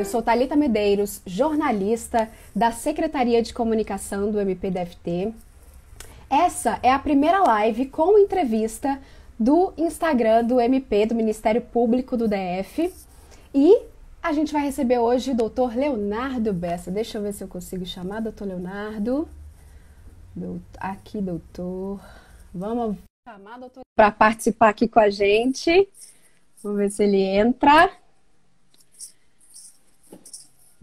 Eu sou Thalita Medeiros, jornalista da Secretaria de Comunicação do MPDFT. Essa é a primeira live com entrevista do Instagram do MP, do Ministério Público do DF. E a gente vai receber hoje o doutor Leonardo Bessa. Deixa eu ver se eu consigo chamar doutor Leonardo. Aqui, doutor. Vamos chamar doutor para participar aqui com a gente. Vamos ver se ele entra.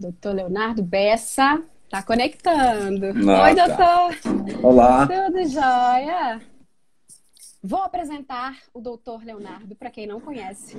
Doutor Leonardo Bessa, tá conectando. Oi, doutor. Olá. Tudo jóia? Vou apresentar o doutor Leonardo, para quem não conhece.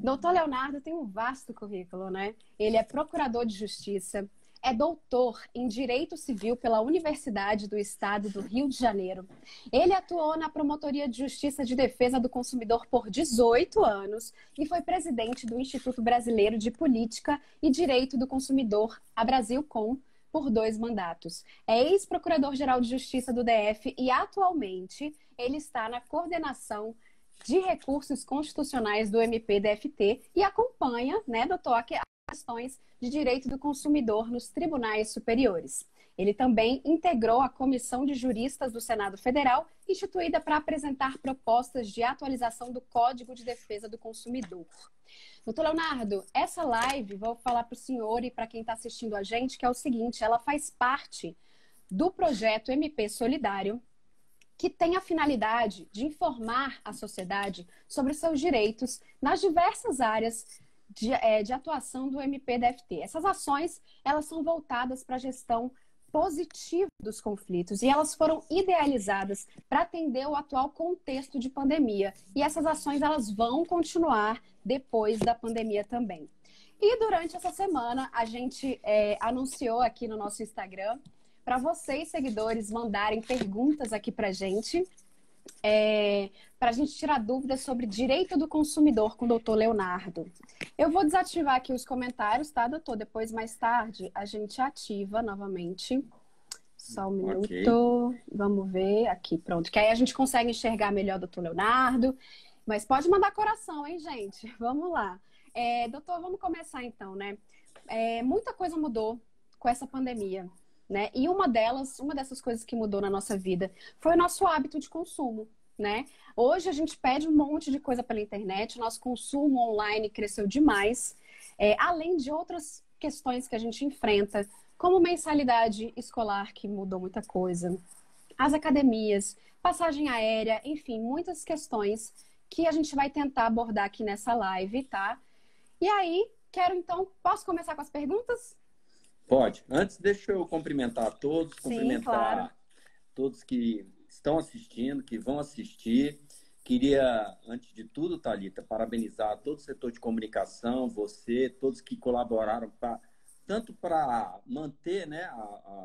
Doutor Leonardo tem um vasto currículo, né? Ele é procurador de justiça, é doutor em Direito Civil pela Universidade do Estado do Rio de Janeiro. Ele atuou na Promotoria de Justiça de Defesa do Consumidor por 18 anos e foi presidente do Instituto Brasileiro de Política e Direito do Consumidor, a Brasilcom, por 2 mandatos. É ex-procurador-geral de Justiça do DF e, atualmente, ele está na coordenação de recursos constitucionais do MPDFT e acompanha, né, doutor, questões de direito do consumidor nos tribunais superiores. Ele também integrou a Comissão de Juristas do Senado Federal, instituída para apresentar propostas de atualização do Código de Defesa do Consumidor. Doutor Leonardo, essa live, vou falar para o senhor e para quem está assistindo a gente, que é o seguinte, ela faz parte do projeto MP Solidário, que tem a finalidade de informar a sociedade sobre os seus direitos nas diversas áreas de atuação do MPDFT. Essas ações, elas são voltadas para a gestão positiva dos conflitos e elas foram idealizadas para atender o atual contexto de pandemia. E essas ações, elas vão continuar depois da pandemia também. E durante essa semana, a gente anunciou aqui no nosso Instagram para vocês, seguidores, mandarem perguntas aqui para a gente tirar dúvidas sobre direito do consumidor com o doutor Leonardo. Eu vou desativar aqui os comentários, tá, doutor? Depois, mais tarde, a gente ativa novamente. Só um minuto. Okay. Vamos ver aqui, pronto. Que aí a gente consegue enxergar melhor o doutor Leonardo. Mas pode mandar coração, hein, gente? Vamos lá. Doutor, vamos começar então, né? Muita coisa mudou com essa pandemia, né? E uma dessas coisas que mudou na nossa vida foi o nosso hábito de consumo, né? Hoje a gente pede um monte de coisa pela internet, o nosso consumo online cresceu demais, além de outras questões que a gente enfrenta, como mensalidade escolar, que mudou muita coisa, as academias, passagem aérea, enfim, muitas questões que a gente vai tentar abordar aqui nessa live, tá? E aí, posso começar com as perguntas? Pode. Antes, deixa eu cumprimentar a todos, claro. Todos que estão assistindo, que vão assistir. Queria, antes de tudo, Thalita, parabenizar todo o setor de comunicação, você, todos que colaboraram tanto para manter, né,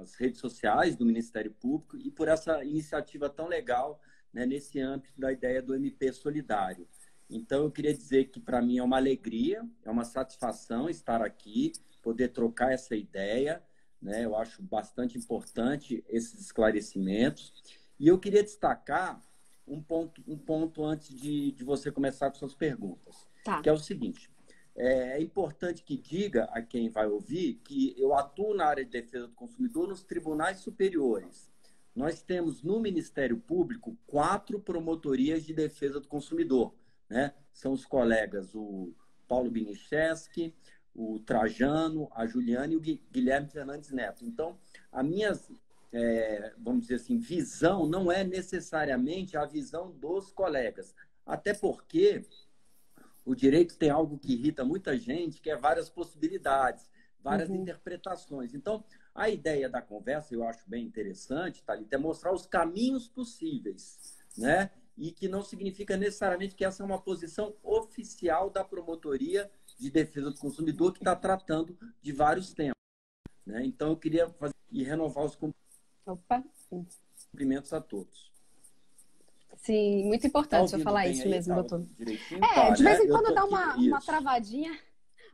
as redes sociais do Ministério Público e por essa iniciativa tão legal, né, nesse âmbito da ideia do MP Solidário. Então, eu queria dizer que, para mim, é uma alegria, é uma satisfação estar aqui, poder trocar essa ideia, né? Eu acho bastante importante esses esclarecimentos. E eu queria destacar um ponto antes de você começar com suas perguntas, tá. Que é o seguinte, é importante que diga a quem vai ouvir que eu atuo na área de defesa do consumidor nos tribunais superiores. Nós temos no Ministério Público 4 promotorias de defesa do consumidor, né? São os colegas, o Paulo Binicheski, o Trajano, a Juliana e o Guilherme Fernandes Neto. Então, a minha, vamos dizer assim, visão não é necessariamente a visão dos colegas. Até porque o direito tem algo que irrita muita gente, que é várias possibilidades, várias interpretações. Então, a ideia da conversa, eu acho bem interessante, Thalita, é mostrar os caminhos possíveis, né? E que não significa necessariamente que essa é uma posição oficial da promotoria de defesa do consumidor, que está tratando de vários temas, né? Então, eu queria fazer e renovar os cumprimentos a todos. Sim, muito importante eu falar isso mesmo, doutor. De vez em quando dá uma travadinha,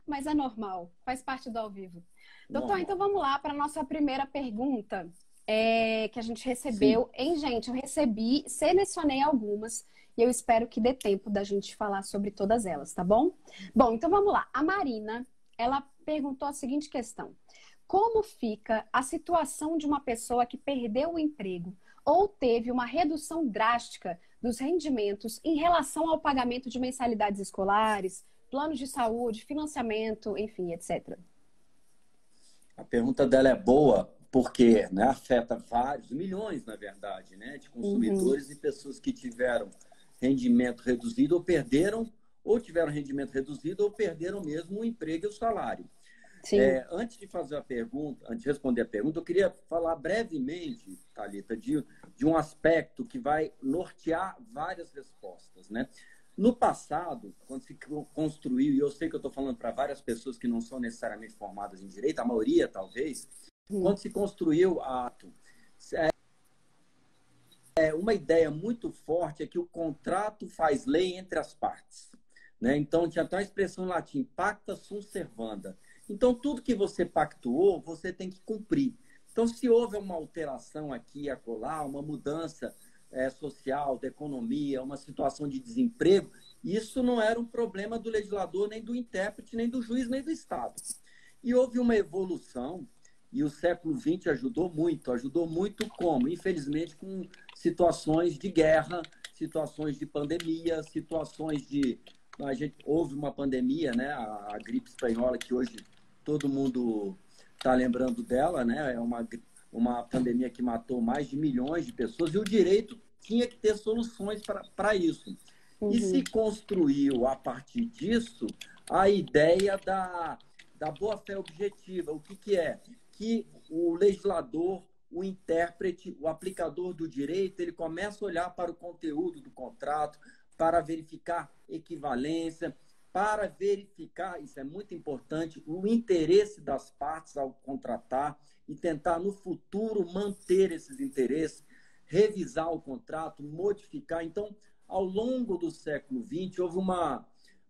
mas é normal, faz parte do ao vivo. Doutor, então vamos lá para a nossa primeira pergunta, que a gente recebeu. Gente, eu selecionei algumas, e eu espero que dê tempo da gente falar sobre todas elas, tá bom? Bom, então vamos lá. A Marina, ela perguntou a seguinte questão: como fica a situação de uma pessoa que perdeu o emprego ou teve uma redução drástica dos rendimentos em relação ao pagamento de mensalidades escolares, planos de saúde, financiamento, enfim, etc. A pergunta dela é boa porque, né, afeta vários, milhões, na verdade, né, de Uhum. consumidores e pessoas que tiveram rendimento reduzido ou tiveram rendimento reduzido ou perderam mesmo o emprego e o salário. Sim. Antes de fazer a pergunta, antes de responder a pergunta, eu queria falar brevemente, Thalita, de um aspecto que vai nortear várias respostas, né? No passado, quando se construiu, e eu sei que eu estou falando para várias pessoas que não são necessariamente formadas em direito, a maioria talvez, Uhum. quando se construiu a ato, uma ideia muito forte é que o contrato faz lei entre as partes, né? Então, tinha até a expressão em latim, pacta sunt servanda. Então, tudo que você pactuou, você tem que cumprir. Então, se houve uma alteração aqui e acolá, uma mudança social, da economia, uma situação de desemprego, isso não era um problema do legislador, nem do intérprete, nem do juiz, nem do Estado. E houve uma evolução, e o século XX ajudou muito como? Infelizmente, com situações de guerra, situações de pandemia, situações de... houve uma pandemia, né? A gripe espanhola, que hoje todo mundo está lembrando dela, né? É uma pandemia que matou mais de milhões de pessoas, e o direito tinha que ter soluções para isso. E se Uhum. construiu, a partir disso, a ideia da boa-fé objetiva. O que é? Que o legislador, o intérprete, o aplicador do direito, ele começa a olhar para o conteúdo do contrato, para verificar equivalência, para verificar, isso é muito importante, o interesse das partes ao contratar e tentar, no futuro, manter esses interesses, revisar o contrato, modificar. Então, ao longo do século XX, houve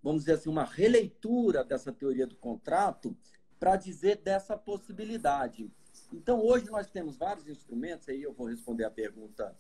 vamos dizer assim, uma releitura dessa teoria do contrato para dizer dessa possibilidade. Então, hoje nós temos vários instrumentos, aí eu vou responder a pergunta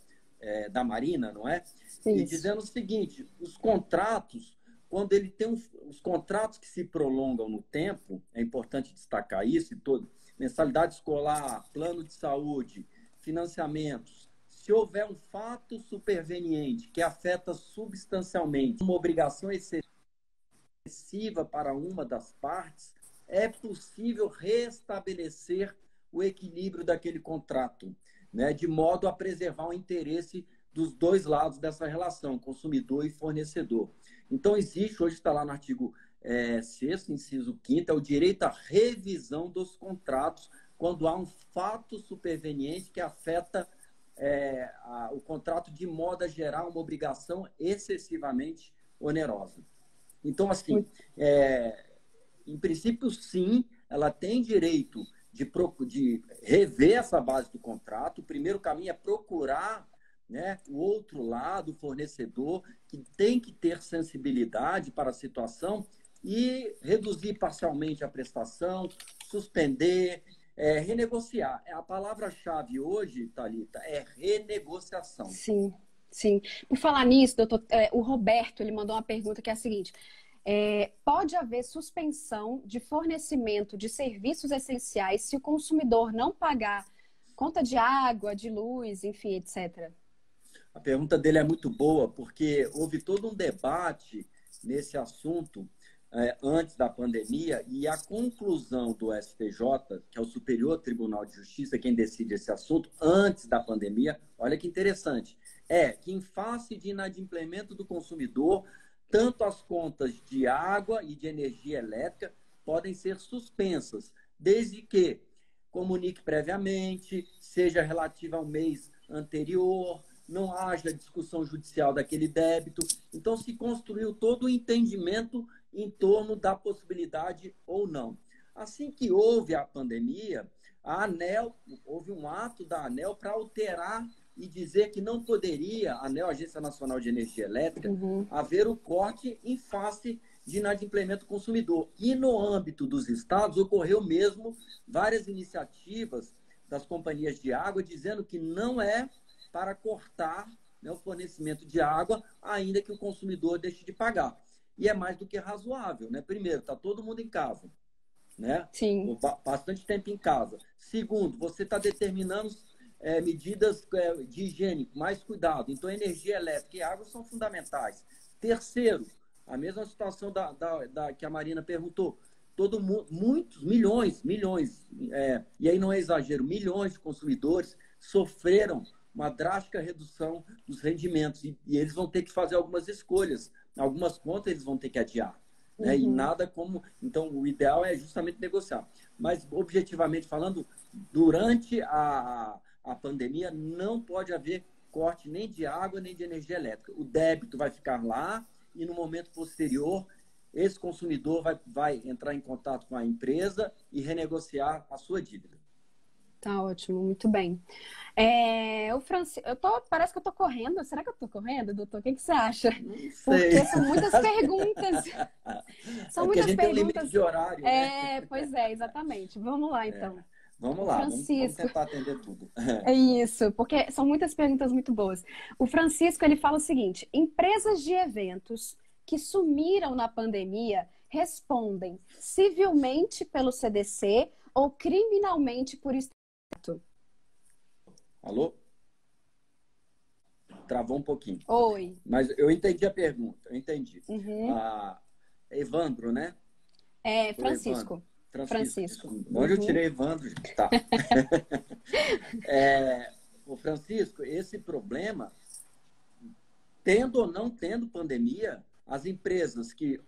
da Marina, não é? E Isso. dizendo o seguinte, os contratos, quando ele tem os contratos que se prolongam no tempo, é importante destacar isso, e todo, mensalidade escolar, plano de saúde, financiamentos, se houver um fato superveniente que afeta substancialmente uma obrigação excessiva para uma das partes, é possível restabelecer o equilíbrio daquele contrato, né, de modo a preservar o interesse dos dois lados dessa relação, consumidor e fornecedor. Então, existe, hoje está lá no artigo 6º, inciso 5º, é o direito à revisão dos contratos quando há um fato superveniente que afeta o contrato de modo a gerar uma obrigação excessivamente onerosa. Então, assim, em princípio, sim, ela tem direito de rever essa base do contrato. O primeiro caminho é procurar, né, o outro lado, o fornecedor, que tem que ter sensibilidade para a situação e reduzir parcialmente a prestação, suspender, renegociar. A palavra-chave hoje, Thalita, é renegociação. Sim, sim. Por falar nisso, doutor, o Roberto, ele mandou uma pergunta que é a seguinte: pode haver suspensão de fornecimento de serviços essenciais se o consumidor não pagar conta de água, de luz, enfim, etc. A pergunta dele é muito boa, porque houve todo um debate nesse assunto antes da pandemia, e a conclusão do STJ, que é o Superior Tribunal de Justiça, quem decide esse assunto, antes da pandemia, olha que interessante, é que em face de inadimplemento do consumidor, tanto as contas de água e de energia elétrica podem ser suspensas, desde que comunique previamente, seja relativa ao mês anterior, não haja discussão judicial daquele débito. Então, se construiu todo o entendimento em torno da possibilidade ou não. Assim que houve a pandemia, a ANEEL, houve um ato da ANEEL para alterar e dizer que não poderia, a ANEEL, Agência Nacional de Energia Elétrica, Uhum. haver o corte em face de inadimplemento do consumidor. E no âmbito dos estados, ocorreu mesmo várias iniciativas das companhias de água dizendo que não é para cortar, né, o fornecimento de água, ainda que o consumidor deixe de pagar. E é mais do que razoável, né? Primeiro, está todo mundo em casa. né? Sim. Bastante tempo em casa. Segundo, você está determinando medidas de higiene, mais cuidado. Então, energia elétrica e água são fundamentais. Terceiro, a mesma situação que a Marina perguntou. Todo mundo, muitos, milhões, e aí não é exagero, milhões de consumidores sofreram uma drástica redução dos rendimentos e eles vão ter que fazer algumas escolhas. Algumas contas eles vão ter que adiar. Né? E nada como... Então, o ideal é justamente negociar. Mas, objetivamente falando, durante a pandemia, não pode haver corte nem de água, nem de energia elétrica. O débito vai ficar lá e, no momento posterior, esse consumidor vai entrar em contato com a empresa e renegociar a sua dívida. Tá ótimo, muito bem. Parece que eu tô correndo. Será que eu tô correndo, doutor? O que você acha? Não sei. Porque são muitas perguntas. São muitas a gente perguntas. tem um limite de horário, né? Pois é, exatamente. Vamos lá, então. Vamos lá, vamos Francisco. tentar atender tudo. É isso, porque são muitas perguntas muito boas. O Francisco, ele fala o seguinte: empresas de eventos que sumiram na pandemia respondem civilmente pelo CDC ou criminalmente por Estado? Alô? Travou um pouquinho. Oi. Mas eu entendi a pergunta, eu entendi. Uhum. Evandro, né? Francisco. Francisco. Onde eu tirei Evandro? Tá. O Francisco, esse problema, tendo ou não tendo pandemia, as empresas que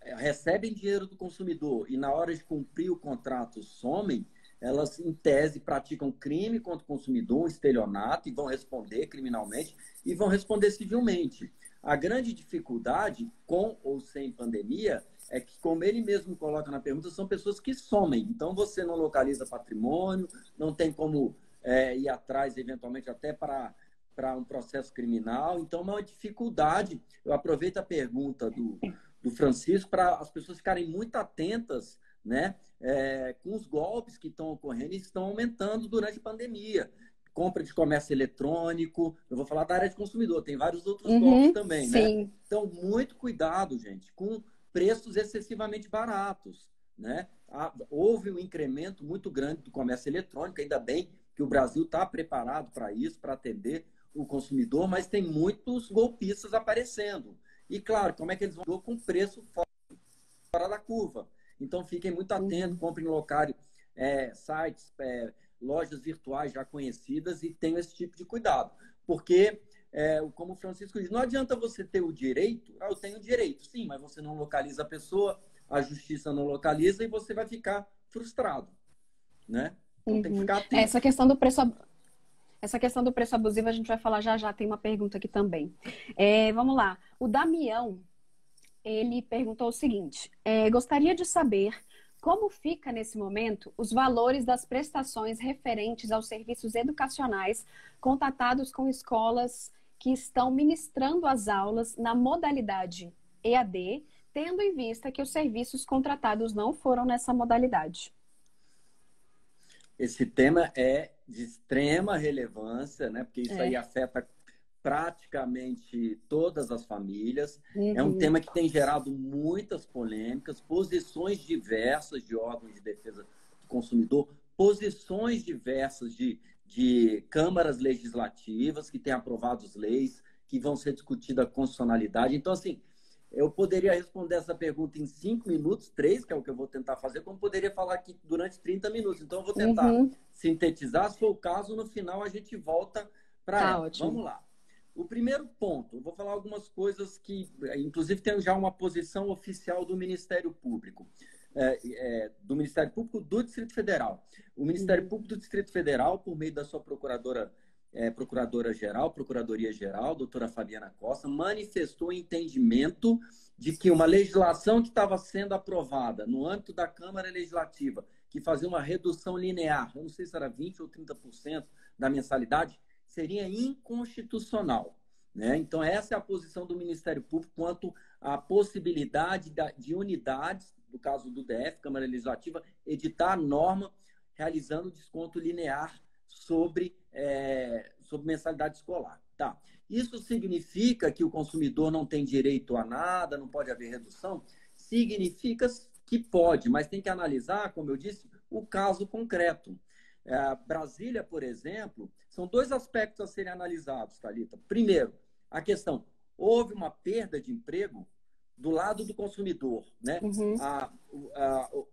recebem dinheiro do consumidor e na hora de cumprir o contrato somem, elas, em tese, praticam crime contra o consumidor, um estelionato, e vão responder criminalmente e vão responder civilmente. A grande dificuldade, com ou sem pandemia, é que, como ele mesmo coloca na pergunta, são pessoas que somem. Então, você não localiza patrimônio, não tem como ir atrás, eventualmente, até para um processo criminal. Então, é uma dificuldade. Eu aproveito a pergunta do Francisco para as pessoas ficarem muito atentas, né, com os golpes que estão ocorrendo e estão aumentando durante a pandemia. Compra de comércio eletrônico, eu vou falar da área de consumidor, tem vários outros golpes também, sim. né? Então, muito cuidado, gente, com preços excessivamente baratos, né? Houve um incremento muito grande do comércio eletrônico, ainda bem que o Brasil está preparado para isso, para atender o consumidor, mas tem muitos golpistas aparecendo. E, claro, como é que eles vão com preço fora da curva? Então, fiquem muito atentos, comprem locais, sites, lojas virtuais já conhecidas e tenham esse tipo de cuidado. Porque, como o Francisco diz, não adianta você ter o direito, eu tenho direito, sim, mas você não localiza a pessoa, a justiça não localiza e você vai ficar frustrado, né? Então tem que ficar atento. Essa questão do preço abusivo a gente vai falar já, tem uma pergunta aqui também. Vamos lá. O Damião, ele perguntou o seguinte: gostaria de saber como fica nesse momento os valores das prestações referentes aos serviços educacionais contratados com escolas que estão ministrando as aulas na modalidade EAD, tendo em vista que os serviços contratados não foram nessa modalidade. Esse tema é de extrema relevância, né? Porque isso aí afeta praticamente todas as famílias. É um tema que tem gerado muitas polêmicas, posições diversas de órgãos de defesa do consumidor, posições diversas de câmaras legislativas que têm aprovado as leis, que vão ser discutidas a constitucionalidade. Então, assim, eu poderia responder essa pergunta em 5 minutos, 3, que é o que eu vou tentar fazer, como poderia falar aqui durante 30 minutos. Então, eu vou tentar sintetizar. Se for o caso, no final a gente volta para ela. Ótimo. Vamos lá. O primeiro ponto, eu vou falar algumas coisas que, inclusive, tem já uma posição oficial do Ministério Público, do Ministério Público do Distrito Federal. O Ministério Público do Distrito Federal, por meio da sua Procuradoria-Geral, doutora Fabiana Costa, manifestou entendimento de que uma legislação que estava sendo aprovada no âmbito da Câmara Legislativa, que fazia uma redução linear, eu não sei se era 20% ou 30% da mensalidade, seria inconstitucional, né? Então, essa é a posição do Ministério Público quanto à possibilidade de unidades, no caso do DF, Câmara Legislativa, editar a norma realizando desconto linear sobre mensalidade escolar. Tá. Isso significa que o consumidor não tem direito a nada, não pode haver redução? Significa que pode, mas tem que analisar, como eu disse, o caso concreto. Brasília, por exemplo, são dois aspectos a serem analisados, Thalita. Primeiro, a questão, houve uma perda de emprego do lado do consumidor, né? Uhum.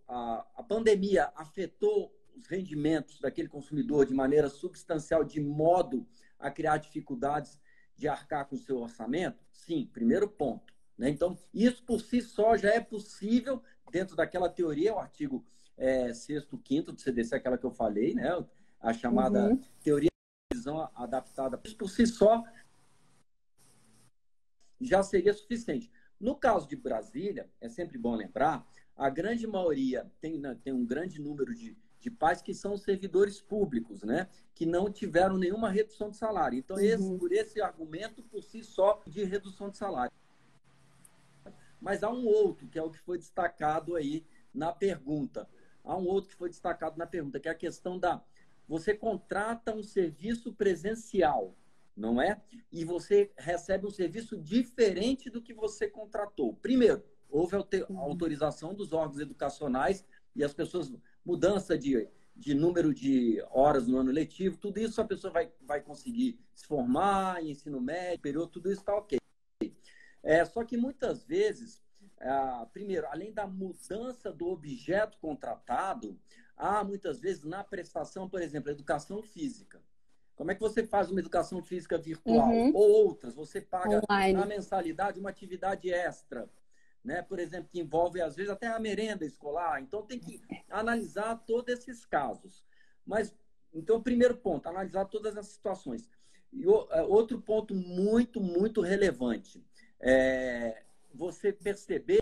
A pandemia afetou os rendimentos daquele consumidor de maneira substancial, de modo a criar dificuldades de arcar com o seu orçamento? Sim, primeiro ponto. Né? Então, isso por si só já é possível dentro daquela teoria, o artigo 6º, 5º do CDC, aquela que eu falei, né? A chamada teoria de visão adaptada. Isso por si só já seria suficiente. No caso de Brasília, é sempre bom lembrar, a grande maioria tem um grande número de pais que são servidores públicos, né? Que não tiveram nenhuma redução de salário. Então, por esse argumento, por si só, de redução de salário. Mas há um outro, que é o que foi destacado aí na pergunta. Há um outro que foi destacado na pergunta, que é a questão da... Você contrata um serviço presencial, não é? E você recebe um serviço diferente do que você contratou. Primeiro, houve autorização dos órgãos educacionais e as pessoas, mudança de número de horas no ano letivo, tudo isso a pessoa vai conseguir se formar em ensino médio, período, tudo isso está ok. Só que muitas vezes, primeiro, além da mudança do objeto contratado, há muitas vezes na prestação, por exemplo, educação física. Como é que você faz uma educação física virtual? Ou outras, você paga na mensalidade uma atividade extra, né? Por exemplo, que envolve, às vezes, até a merenda escolar. Então, tem que analisar todos esses casos. Mas, então, primeiro ponto, analisar todas essas situações. E outro ponto muito, muito relevante, você perceber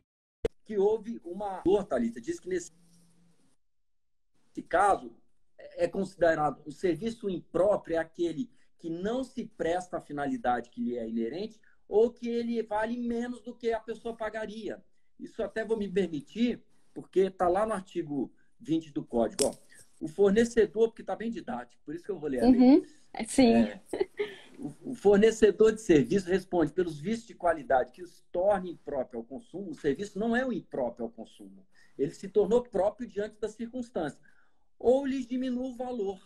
que houve uma... Thalita diz que nesse caso é considerado o serviço impróprio é aquele que não se presta à finalidade que lhe é inerente ou que ele vale menos do que a pessoa pagaria. Isso até vou me permitir, porque está lá no artigo 20 do Código. Ó, o fornecedor, porque está bem didático, por isso que eu vou ler a lei. Sim. O fornecedor de serviço responde pelos vícios de qualidade que os torne impróprio ao consumo. O serviço não é o impróprio ao consumo. Ele se tornou próprio diante das circunstâncias. Ou lhes diminui o valor,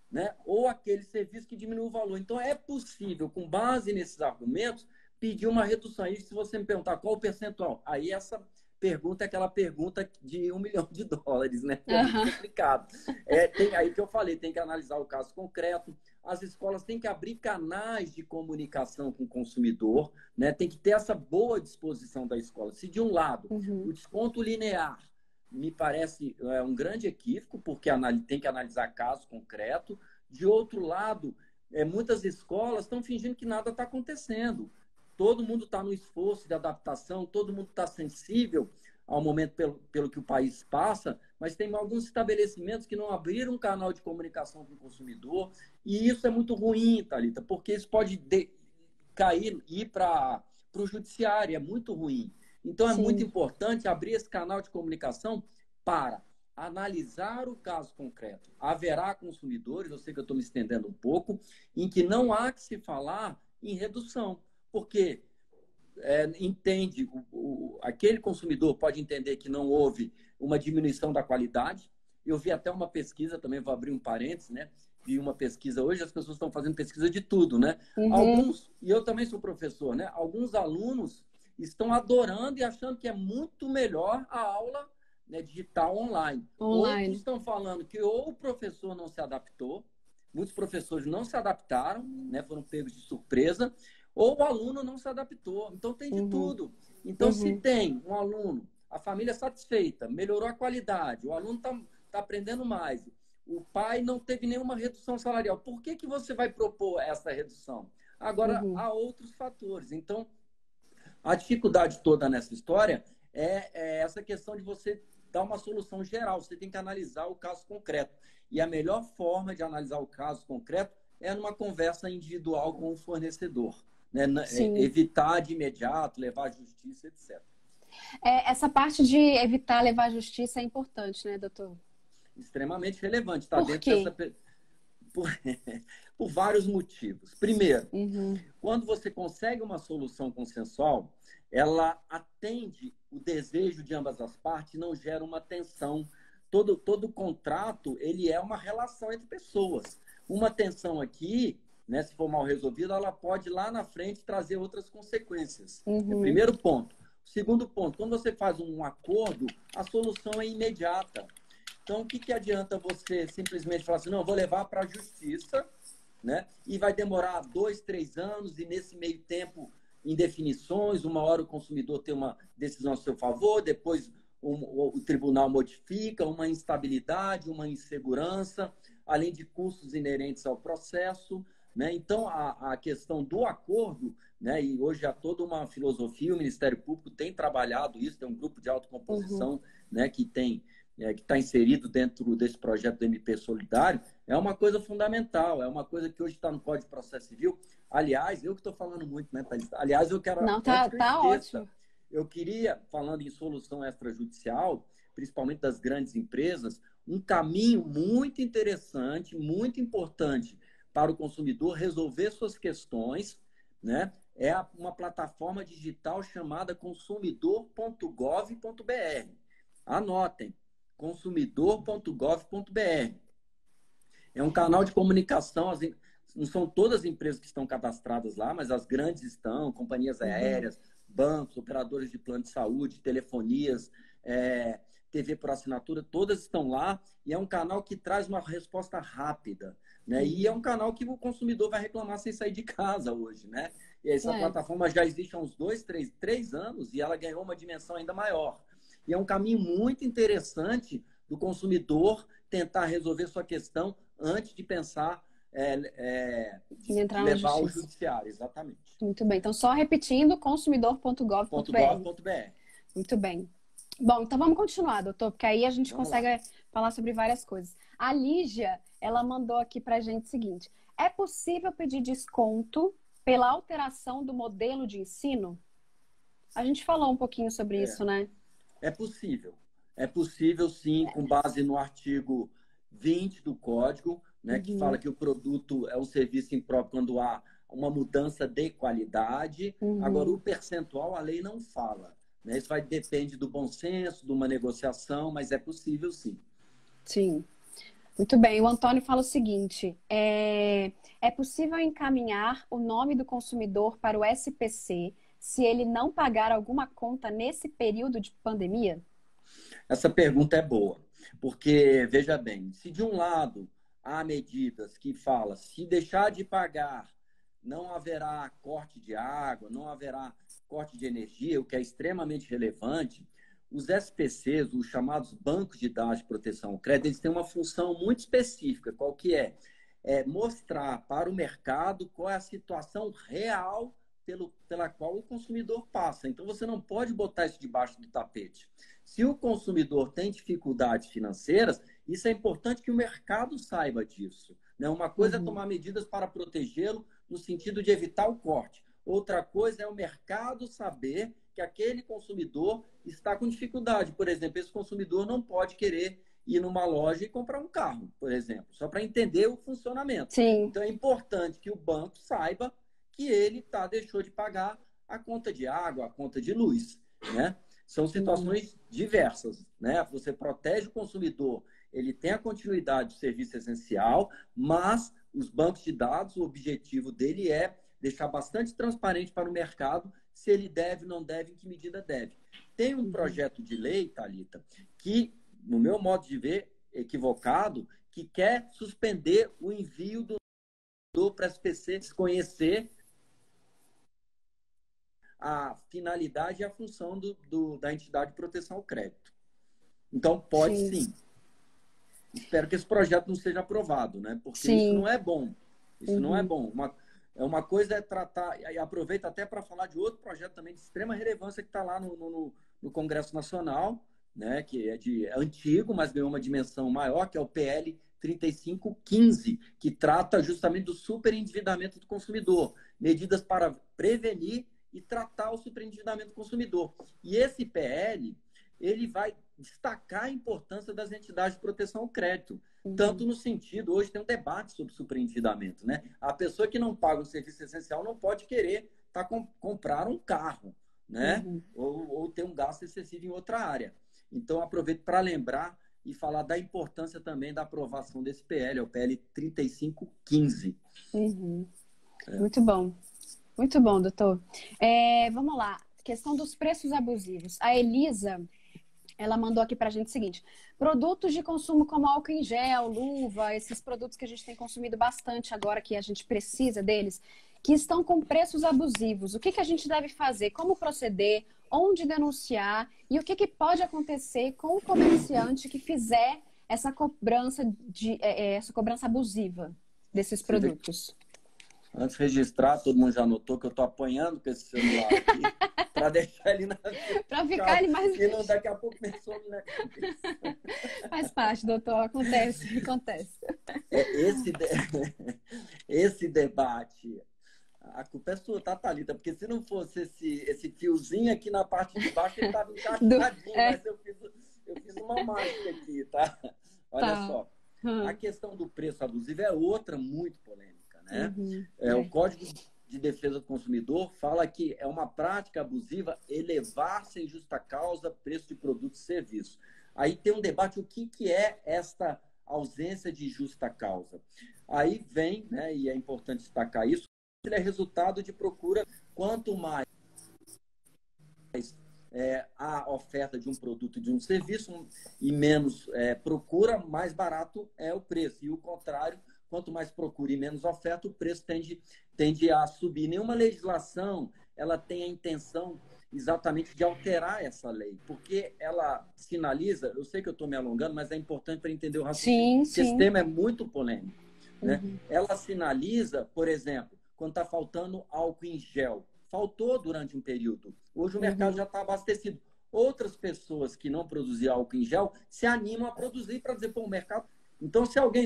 né? Ou aquele serviço que diminui o valor. Então, é possível, com base nesses argumentos, pedir uma redução. E se você me perguntar qual o percentual, aí essa pergunta é aquela pergunta de $1 milhão, né? É muito complicado. Tem aí que eu falei, tem que analisar o caso concreto. As escolas têm que abrir canais de comunicação com o consumidor, né? Tem que ter essa boa disposição da escola. Se, de um lado, o desconto linear me parece um grande equívoco, porque tem que analisar caso concreto. De outro lado, muitas escolas estão fingindo que nada está acontecendo. Todo mundo está no esforço de adaptação, todo mundo está sensível ao momento pelo que o país passa, mas tem alguns estabelecimentos que não abriram um canal de comunicação com o consumidor, e isso é muito ruim, Thalita, porque isso pode ir para o judiciário, é muito ruim. Então, é muito importante abrir esse canal de comunicação para analisar o caso concreto. Haverá consumidores, eu sei que eu estou me estendendo um pouco, em que não há que se falar em redução, porque aquele consumidor pode entender que não houve uma diminuição da qualidade. Eu vi até uma pesquisa, também vou abrir um parênteses, né? Vi uma pesquisa hoje, as pessoas estão fazendo pesquisa de tudo, né? E eu também sou professor, né? Alguns alunos estão adorando e achando que é muito melhor a aula, né, digital online. Outros estão falando que ou o professor não se adaptou, muitos professores não se adaptaram, né, foram pegos de surpresa, ou o aluno não se adaptou. Então, tem de tudo. Então, se tem um aluno, a família satisfeita, melhorou a qualidade, o aluno está aprendendo mais, o pai não teve nenhuma redução salarial, por que você vai propor essa redução? Agora, há outros fatores. Então, a dificuldade toda nessa história é essa questão de você dar uma solução geral. Você tem que analisar o caso concreto. E a melhor forma de analisar o caso concreto é numa conversa individual com o fornecedor. Né? Evitar de imediato, levar à justiça, etc. Essa parte de evitar levar à justiça é importante, né, doutor? Extremamente relevante. Tá? Por quê? Por vários motivos. Primeiro, quando você consegue uma solução consensual, ela atende o desejo de ambas as partes e não gera uma tensão. Todo contrato, ele é uma relação entre pessoas. Uma tensão aqui, né, se for mal resolvida, ela pode lá na frente trazer outras consequências. É o primeiro ponto. O segundo ponto, quando você faz um acordo, a solução é imediata. Então, o que adianta você simplesmente falar assim, não, eu vou levar para a justiça, né? E vai demorar 2, 3 anos, e nesse meio tempo, indefinições, uma hora o consumidor tem uma decisão a seu favor, depois o tribunal modifica, uma instabilidade, uma insegurança, além de custos inerentes ao processo, né? Então, a questão do acordo, né? E hoje há toda uma filosofia, o Ministério Público tem trabalhado isso, tem um grupo de autocomposição, né? Que está inserido dentro desse projeto do MP Solidário, é uma coisa fundamental, é uma coisa que hoje está no Código de Processo Civil. Aliás, eu que estou falando muito, né, Thalita? Aliás, eu quero... Não, tá ótimo. Eu queria, falando em solução extrajudicial, principalmente das grandes empresas, um caminho muito interessante, muito importante para o consumidor resolver suas questões, né? É uma plataforma digital chamada consumidor.gov.br. Anotem, consumidor.gov.br. É um canal de comunicação, não são todas as empresas que estão cadastradas lá, mas as grandes estão, companhias aéreas, bancos, operadores de plano de saúde, telefonias, TV por assinatura, todas estão lá, e é um canal que traz uma resposta rápida, né? E é um canal que o consumidor vai reclamar sem sair de casa hoje, né? E essa plataforma já existe há uns 2, 3 anos, e ela ganhou uma dimensão ainda maior. E é um caminho muito interessante do consumidor tentar resolver sua questão antes de pensar levar ao judiciário. Exatamente. Muito bem. Então, só repetindo, consumidor.gov.br. Muito bem. Bom, então vamos continuar, doutor, porque aí a gente consegue falar sobre várias coisas. A Lígia, ela mandou aqui pra gente o seguinte: é possível pedir desconto pela alteração do modelo de ensino? A gente falou um pouquinho sobre isso, né? É possível. É possível, sim, com base no artigo 20 do Código, né, que fala que o produto é um serviço impróprio quando há uma mudança de qualidade. Agora, o percentual, a lei não fala, né? Isso depende do bom senso, de uma negociação, mas é possível, sim. Sim. Muito bem. O Antônio fala o seguinte: é possível encaminhar o nome do consumidor para o SPC se ele não pagar alguma conta nesse período de pandemia? Essa pergunta é boa, porque, veja bem, se de um lado há medidas que falam, se deixar de pagar, não haverá corte de água, não haverá corte de energia, o que é extremamente relevante, os SPCs, os chamados bancos de dados de proteção ao crédito, eles têm uma função muito específica, qual que é? É mostrar para o mercado qual é a situação real pela qual o consumidor passa. Então, você não pode botar isso debaixo do tapete. Se o consumidor tem dificuldades financeiras, isso é importante que o mercado saiba disso, né? Uma coisa é tomar medidas para protegê-lo no sentido de evitar o corte. Outra coisa é o mercado saber que aquele consumidor está com dificuldade. Por exemplo, esse consumidor não pode querer ir numa loja e comprar um carro, por exemplo, só para entender o funcionamento. Sim. Então, é importante que o banco saiba que ele deixou de pagar a conta de água, a conta de luz, né? São situações diversas, né? Você protege o consumidor, ele tem a continuidade do serviço essencial, mas os bancos de dados, o objetivo dele é deixar bastante transparente para o mercado se ele deve, não deve, em que medida deve. Tem um projeto de lei, Thalita, que, no meu modo de ver, equivocado, que quer suspender o envio do para as SPC desconhecer a finalidade e a função da entidade de proteção ao crédito. Então, pode sim. Espero que esse projeto não seja aprovado, né? Porque isso não é bom. Isso não é bom. Uma coisa é tratar, e aproveito até para falar de outro projeto também de extrema relevância que está lá no Congresso Nacional, né? Que é antigo, mas ganhou uma dimensão maior, que é o PL 3515, que trata justamente do superendividamento do consumidor. Medidas para prevenir e tratar o superendividamento do consumidor. E esse PL, ele vai destacar a importância das entidades de proteção ao crédito. Tanto no sentido, hoje tem um debate sobre superendividamento, né? A pessoa que não paga um serviço essencial não pode querer comprar um carro, né? Ou ter um gasto excessivo em outra área. Então, aproveito para lembrar e falar da importância também da aprovação desse PL, é o PL 3515. Muito bom. Muito bom, doutor. Vamos lá. Questão dos preços abusivos. A Elisa, ela mandou aqui para a gente o seguinte: produtos de consumo como álcool em gel, luva, esses produtos que a gente tem consumido bastante agora, que a gente precisa deles, que estão com preços abusivos. O que a gente deve fazer? Como proceder? Onde denunciar? E o que pode acontecer com o comerciante que fizer essa cobrança abusiva desses produtos? Antes de registrar, todo mundo já notou que eu estou apanhando com esse celular aqui para deixar ele na... Para ficar ele mais... E não, daqui a pouco pensou na cabeça. Faz parte, doutor. Acontece. Esse debate, a culpa é sua, tá, Thalita? Porque se não fosse esse fiozinho aqui na parte de baixo, ele estava encaixadinho, mas eu fiz uma mágica aqui, tá? Olha só. A questão do preço abusivo é outra muito polêmica. Né? O Código de Defesa do Consumidor fala que é uma prática abusiva elevar sem justa causa preço de produtos e serviços. Aí tem um debate, o que é esta ausência de justa causa? Aí vem, né, e é importante destacar isso, ele é resultado de procura. Quanto mais a oferta de um produto e de um serviço e menos procura, mais barato é o preço. E o contrário, quanto mais procura e menos oferta, o preço tende a subir. Nenhuma legislação ela tem a intenção exatamente de alterar essa lei, porque ela sinaliza, eu sei que eu estou me alongando, mas é importante para entender o raciocínio. Sim. Esse tema é muito polêmico. Né? Ela sinaliza, por exemplo, quando está faltando álcool em gel. Faltou durante um período. Hoje o mercado já está abastecido. Outras pessoas que não produziam álcool em gel se animam a produzir para dizer, pô, o mercado... Então, se alguém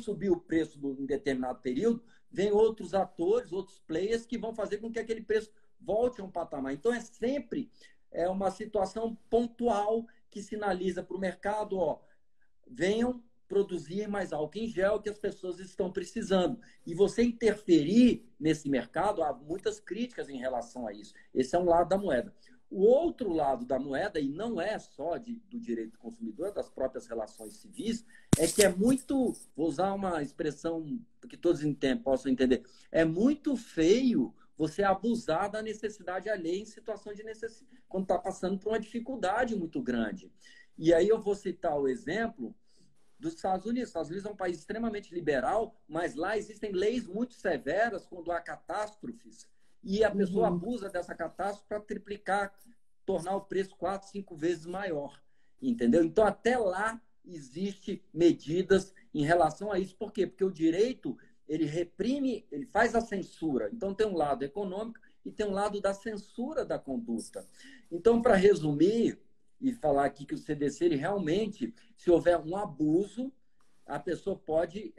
subir o preço em determinado período, vem outros atores, outros players que vão fazer com que aquele preço volte a um patamar. Então, é sempre uma situação pontual que sinaliza para o mercado, venham produzir mais álcool em gel que as pessoas estão precisando. E você interferir nesse mercado, há muitas críticas em relação a isso. Esse é um lado da moeda. O outro lado da moeda, e não é só do direito do consumidor, das próprias relações civis, é que é muito, vou usar uma expressão que todos possam entender, é muito feio você abusar da necessidade alheia em situação de necessidade, quando está passando por uma dificuldade muito grande. E aí eu vou citar o exemplo dos Estados Unidos. Os Estados Unidos é um país extremamente liberal, mas lá existem leis muito severas quando há catástrofes e a pessoa abusa dessa catástrofe para triplicar, tornar o preço 4, 5 vezes maior. Entendeu? Então, até lá existem medidas em relação a isso. Por quê? Porque o direito, ele reprime, ele faz a censura. Então, tem um lado econômico e tem um lado da censura da conduta. Então, para resumir e falar aqui que o CDC, ele realmente, se houver um abuso, a pessoa pode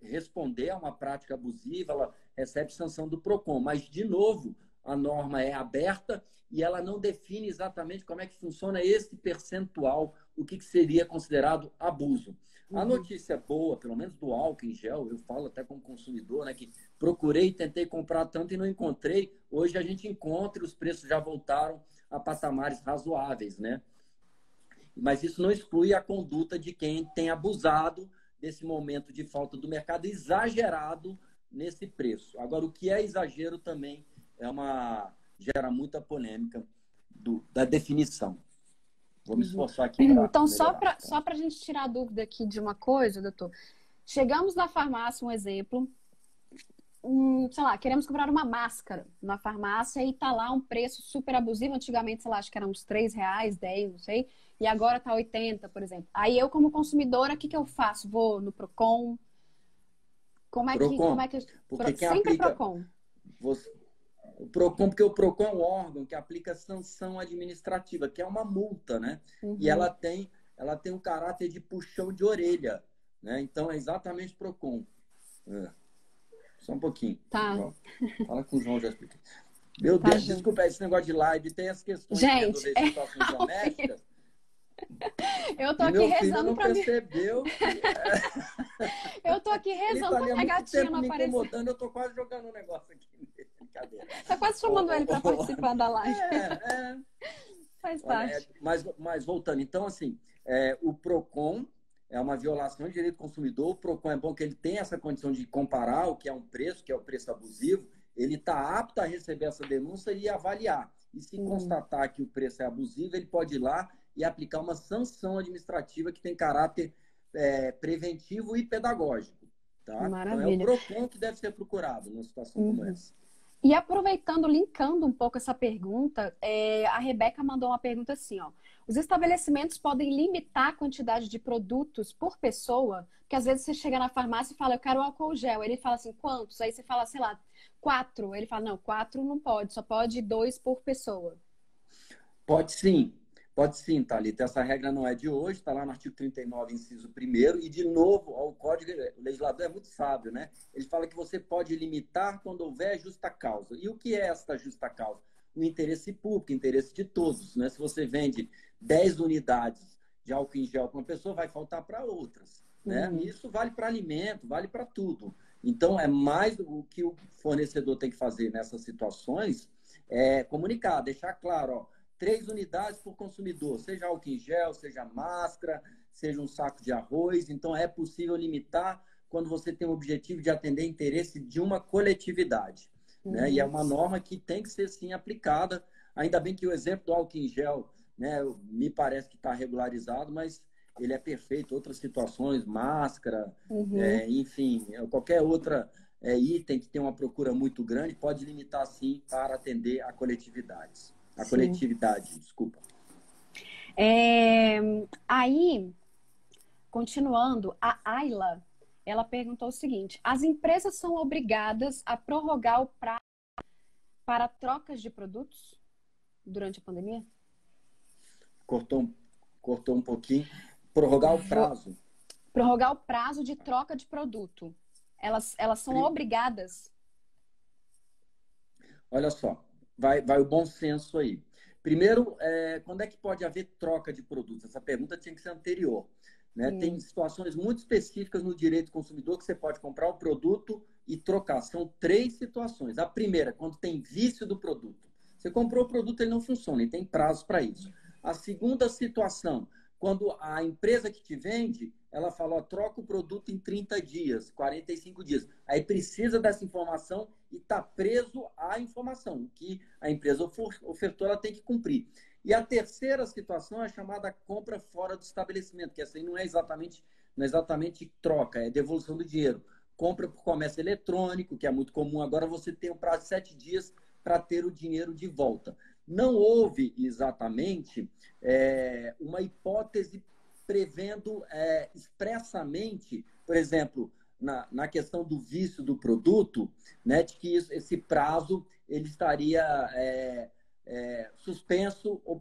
responder a uma prática abusiva, ela recebe sanção do PROCON. Mas, de novo, a norma é aberta e ela não define exatamente como é que funciona esse percentual, o que seria considerado abuso. A notícia boa, pelo menos do álcool em gel, eu falo até como consumidor, né, que procurei, tentei comprar tanto e não encontrei. Hoje a gente encontra e os preços já voltaram a patamares razoáveis, né? Mas isso não exclui a conduta de quem tem abusado desse momento de falta do mercado, exagerado nesse preço. Agora, o que é exagero também gera muita polêmica da definição. Vou me esforçar aqui. Então, só para a gente tirar a dúvida aqui de uma coisa, doutor. Chegamos na farmácia, um exemplo, sei lá, queremos comprar uma máscara na farmácia e tá lá um preço super abusivo. Antigamente, sei lá, acho que era uns R$3, 10, não sei. E agora tá 80, por exemplo. Aí eu, como consumidora, o que eu faço? Vou no PROCON? Como é que... Porque quem sempre aplica... PROCON. O PROCON, porque o PROCON é um órgão que aplica sanção administrativa, que é uma multa, né? E ela tem um caráter de puxão de orelha, né? Então, é exatamente PROCON. Só um pouquinho. Tá. Fala com o João, já expliquei. Meu Deus, desculpa, esse negócio de live tem as questões de resolver situações domésticas. Eu tô E aqui meu filho rezando não pra mim. percebeu. Eu tô aqui Ele rezando tá pra ali há minha muito gatinha tempo não me aparecer. incomodando, eu tô quase jogando um negócio aqui nele. Brincadeira. Tá quase chamando ele pra participar da live. É. Faz Olha, parte. mas voltando, então, assim, o PROCON é uma violação de direito do consumidor. O PROCON é bom que ele tem essa condição de comparar o que é um preço, que é o preço abusivo. Ele está apto a receber essa denúncia e avaliar. E se constatar que o preço é abusivo, ele pode ir lá e aplicar uma sanção administrativa que tem caráter preventivo e pedagógico. Tá? Então, é o Maravilha. PROCON que deve ser procurado numa situação como essa. E aproveitando, linkando um pouco essa pergunta, a Rebeca mandou uma pergunta assim, ó. Os estabelecimentos podem limitar a quantidade de produtos por pessoa? Porque às vezes você chega na farmácia e fala, eu quero álcool gel. Ele fala assim, quantos? Aí você fala, sei lá, 4. Ele fala, não, 4 não pode, só pode 2 por pessoa. Pode sim, Thalita. Essa regra não é de hoje, está lá no artigo 39, inciso 1º, e de novo, o Código, o legislador é muito sábio, né? Ele fala que você pode limitar quando houver justa causa. E o que é esta justa causa? O interesse público, o interesse de todos, né? Se você vende 10 unidades de álcool em gel para uma pessoa, vai faltar para outras, né? E isso vale para alimento, vale para tudo. Então, é mais o que o fornecedor tem que fazer nessas situações, comunicar, deixar claro, ó, 3 unidades por consumidor, seja álcool em gel, seja máscara, seja um saco de arroz. Então, é possível limitar quando você tem o objetivo de atender interesse de uma coletividade. Né? E é uma norma que tem que ser, sim, aplicada. Ainda bem que o exemplo do álcool em gel, né, me parece que está regularizado, mas ele é perfeito. Outras situações, máscara, enfim, qualquer outra item que tem uma procura muito grande, pode limitar, sim, para atender a coletividades. A coletividade, desculpa. Aí, continuando, a Ayla, ela perguntou o seguinte: as empresas são obrigadas a prorrogar o prazo para trocas de produtos durante a pandemia? Cortou um pouquinho. Prorrogar o prazo. Prorrogar o prazo de troca de produto. Elas são obrigadas? Olha só, vai o bom senso aí. Primeiro, quando é que pode haver troca de produtos? Essa pergunta tinha que ser anterior. Né? Tem situações muito específicas no direito do consumidor que você pode comprar o produto e trocar. São 3 situações. A primeira, quando tem vício do produto. Você comprou o produto, ele não funciona, e tem prazo para isso. A segunda situação, quando a empresa que te vende, ela fala, ó, troca o produto em 30 dias, 45 dias. Aí precisa dessa informação e está preso à informação que a empresa ofertou, ela tem que cumprir. E a terceira situação é a chamada compra fora do estabelecimento, que essa aí não é exatamente troca, é devolução do dinheiro. Compra por comércio eletrônico, que é muito comum. Agora você tem um prazo de 7 dias para ter o dinheiro de volta. Não houve exatamente uma hipótese prevendo expressamente, por exemplo, na questão do vício do produto, né, de que esse prazo ele estaria suspenso ou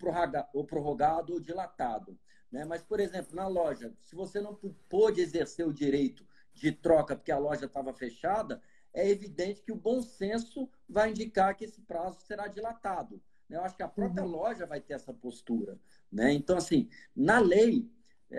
prorrogado ou dilatado. Né? Mas, por exemplo, na loja, se você não pôde exercer o direito de troca porque a loja estava fechada, é evidente que o bom senso vai indicar que esse prazo será dilatado. Eu acho que a própria loja vai ter essa postura. Né? Então, assim, na lei,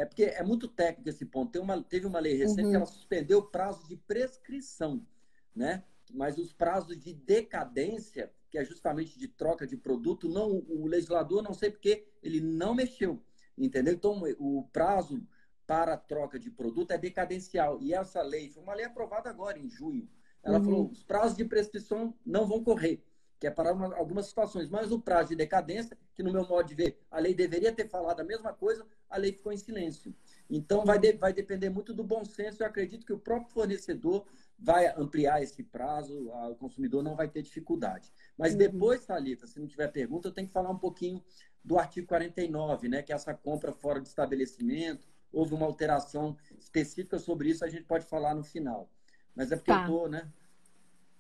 porque é muito técnico esse ponto. Teve uma lei recente que ela suspendeu o prazo de prescrição, né? Mas os prazos de decadência, que é justamente de troca de produto, não, o legislador, não sei porque, ele não mexeu, entendeu? Então, o prazo para a troca de produto é decadencial. E essa lei, foi uma lei aprovada agora, em junho. Ela falou, os prazos de prescrição não vão correr, que é para algumas situações. Mas o prazo de decadência, que no meu modo de ver, a lei deveria ter falado a mesma coisa, a lei ficou em silêncio. Então, vai depender muito do bom senso. Eu acredito que o próprio fornecedor vai ampliar esse prazo, o consumidor não vai ter dificuldade. Mas depois, Thalita, se não tiver pergunta, eu tenho que falar um pouquinho do artigo 49, né, que é essa compra fora de estabelecimento. Houve uma alteração específica sobre isso, a gente pode falar no final. Mas é porque eu estou, né?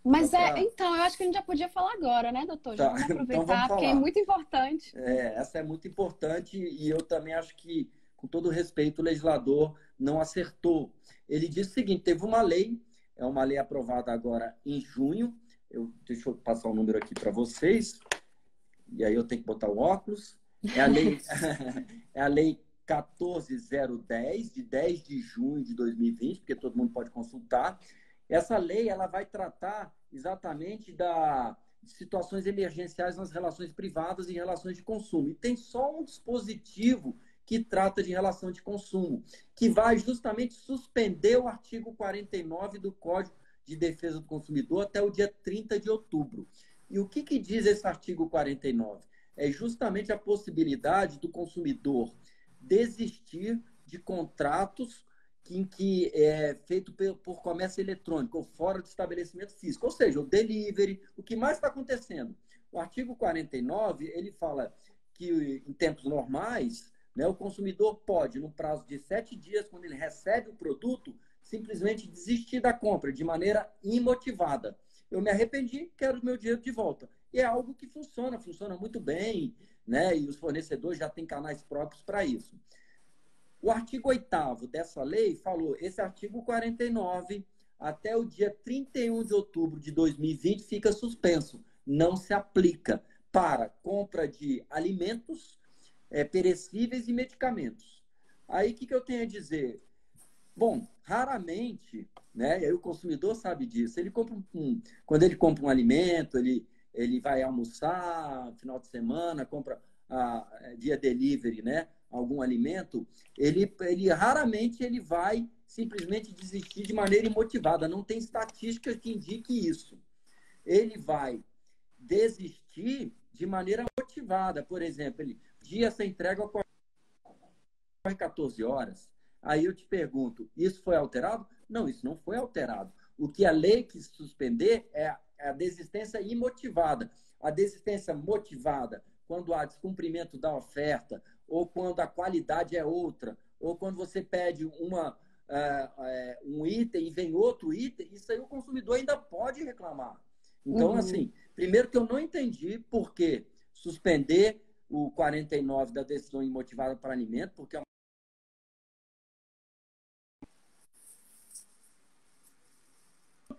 Mas então, eu acho que a gente já podia falar agora, né, doutor? Já vamos aproveitar, então vamos porque é muito importante. Essa é muito importante e eu também acho que, com todo respeito, o legislador não acertou. Ele disse o seguinte, teve uma lei, é uma lei aprovada agora em junho, deixa eu passar o número aqui para vocês, e aí eu tenho que botar o óculos, é a lei 14010, de 10 de junho de 2020, porque todo mundo pode consultar. Essa lei ela vai tratar exatamente de situações emergenciais nas relações privadas e relações de consumo. E tem só um dispositivo que trata de relação de consumo, que vai justamente suspender o artigo 49 do Código de Defesa do Consumidor até o dia 30 de outubro. E o que diz esse artigo 49? É justamente a possibilidade do consumidor desistir de contratos em que é feito por comércio eletrônico ou fora do estabelecimento físico, ou seja, o delivery. O que mais está acontecendo? O artigo 49, ele fala que em tempos normais, né, o consumidor pode, no prazo de 7 dias, quando ele recebe o produto, simplesmente desistir da compra de maneira imotivada. Eu me arrependi, quero o meu dinheiro de volta. E é algo que funciona muito bem, né? E os fornecedores já têm canais próprios para isso. O artigo 8º dessa lei falou, esse artigo 49, até o dia 31 de outubro de 2020, fica suspenso. Não se aplica para compra de alimentos, perecíveis e medicamentos. Aí, o que eu tenho a dizer? Bom, raramente, né? E aí o consumidor sabe disso. Ele compra quando ele compra um alimento, ele vai almoçar final de semana, compra via delivery, né? Algum alimento, ele raramente ele vai simplesmente desistir de maneira imotivada. Não tem estatística que indique isso. Ele vai desistir de maneira motivada. Por exemplo, dia sem entrega ocorre 14 horas. Aí eu te pergunto, isso foi alterado? Não, isso não foi alterado. O que a lei quis suspender é a desistência imotivada. A desistência motivada, quando há descumprimento da oferta, ou quando a qualidade é outra, ou quando você pede um item e vem outro item, isso aí o consumidor ainda pode reclamar. Então, assim, primeiro que eu não entendi por que suspender o 49 da decisão imotivada para alimento, porque é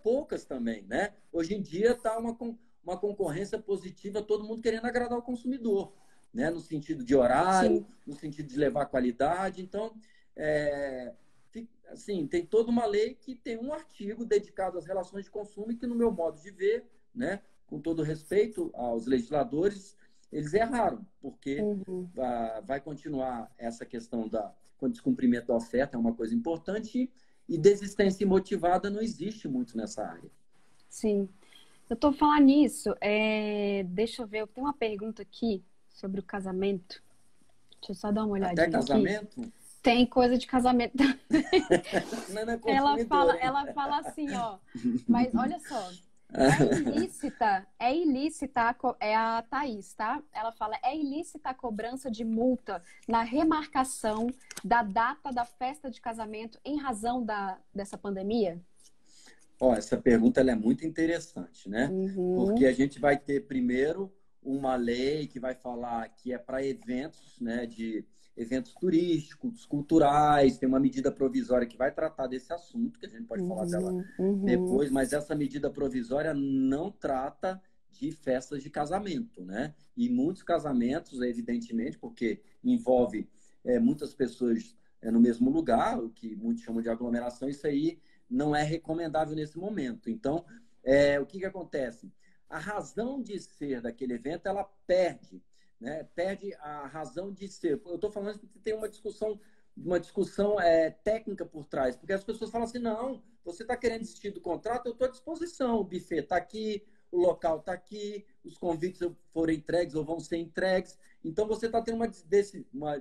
poucas também, né? Hoje em dia está uma concorrência positiva, todo mundo querendo agradar o consumidor, né? No sentido de horário, sim, no sentido de levar qualidade. Então, assim, tem toda uma lei que tem um artigo dedicado às relações de consumo e que, no meu modo de ver, né? Com todo respeito aos legisladores, eles erraram, porque vai continuar essa questão com o descumprimento da oferta, é uma coisa importante, e desistência imotivada não existe muito nessa área. Sim. Eu estou falando nisso. Deixa eu ver, eu tenho uma pergunta aqui sobre o casamento. Deixa eu só dar uma olhadinha. Até casamento? Aqui. Tem coisa de casamento também. Não é ela fala assim, ó. Mas olha só. É ilícita, é a Thaís, tá? Ela fala, é ilícita a cobrança de multa na remarcação da data da festa de casamento em razão dessa pandemia? Essa pergunta ela é muito interessante, né? Porque a gente vai ter primeiro uma lei que vai falar que é para eventos, né? De eventos turísticos, culturais, tem uma medida provisória que vai tratar desse assunto, que a gente pode falar dela depois, mas essa medida provisória não trata de festas de casamento, né? E muitos casamentos, evidentemente, porque envolve muitas pessoas no mesmo lugar, o que muitos chamam de aglomeração, isso aí não é recomendável nesse momento. Então, o que acontece? A razão de ser daquele evento, ela perde, né? Perde a razão de ser. Eu estou falando que tem uma discussão técnica por trás, porque as pessoas falam assim, não, você está querendo desistir do contrato, eu estou à disposição, o buffet está aqui, o local está aqui, os convites foram entregues ou vão ser entregues. Então, você está tendo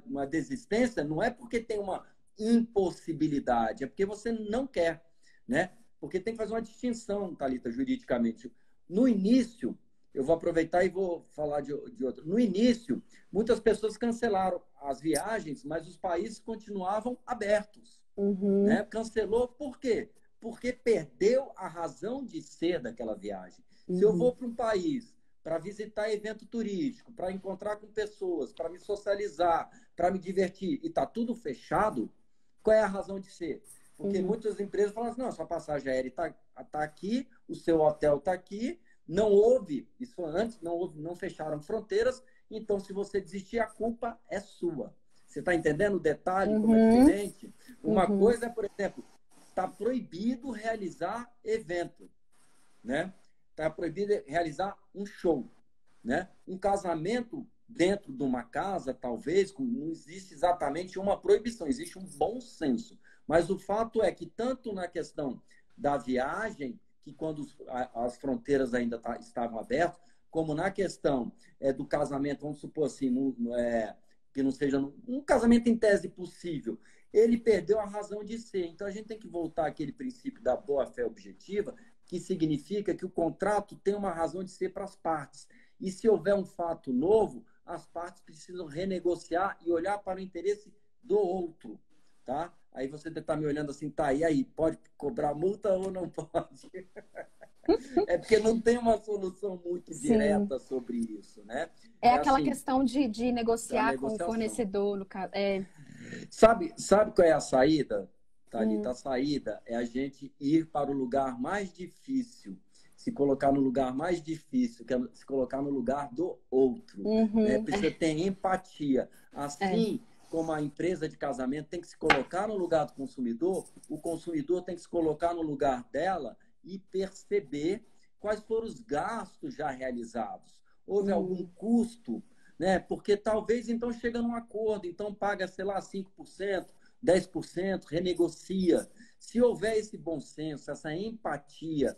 uma desistência, não é porque tem uma impossibilidade, é porque você não quer, né? Porque tem que fazer uma distinção, Thalita, juridicamente. No início, eu vou aproveitar e vou falar de outro. No início, muitas pessoas cancelaram as viagens, mas os países continuavam abertos. Né? Cancelou por quê? Porque perdeu a razão de ser daquela viagem. Se eu vou para um país para visitar evento turístico, para encontrar com pessoas, para me socializar, para me divertir, e está tudo fechado, qual é a razão de ser? Porque muitas empresas falam assim, não, sua passagem aérea está aqui, o seu hotel está aqui, não houve, isso antes, não fecharam fronteiras, então se você desistir, a culpa é sua. Você está entendendo o detalhe, como é Uhum. diferente? Uma coisa é, por exemplo, está proibido realizar evento, né? Está proibido realizar um show, né? Um casamento dentro de uma casa, talvez, não existe exatamente uma proibição, existe um bom senso. Mas o fato é que, tanto na questão da viagem, que quando as fronteiras ainda estavam abertas, como na questão do casamento, vamos supor assim, que não seja um casamento em tese possível, ele perdeu a razão de ser. Então, a gente tem que voltar àquele princípio da boa-fé objetiva, que significa que o contrato tem uma razão de ser para as partes. E se houver um fato novo, as partes precisam renegociar e olhar para o interesse do outro, tá? Aí você está me olhando assim, tá, e aí, pode cobrar multa ou não pode? É porque não tem uma solução muito Sim. direta sobre isso, né? É É aquela assim, questão de da negociar com o negociação. fornecedor, no caso. É. Sabe qual é a saída, Thalita? Hum. A saída é a gente ir para o lugar mais difícil, se colocar no lugar mais difícil, que é se colocar no lugar do outro, né? Uhum. Precisa ter empatia. É. Assim como a empresa de casamento tem que se colocar no lugar do consumidor, o consumidor tem que se colocar no lugar dela e perceber quais foram os gastos já realizados. Houve algum Hum. custo, né? Porque talvez então chega num acordo, então paga, sei lá, 5%, 10%, renegocia. Se houver esse bom senso, essa empatia,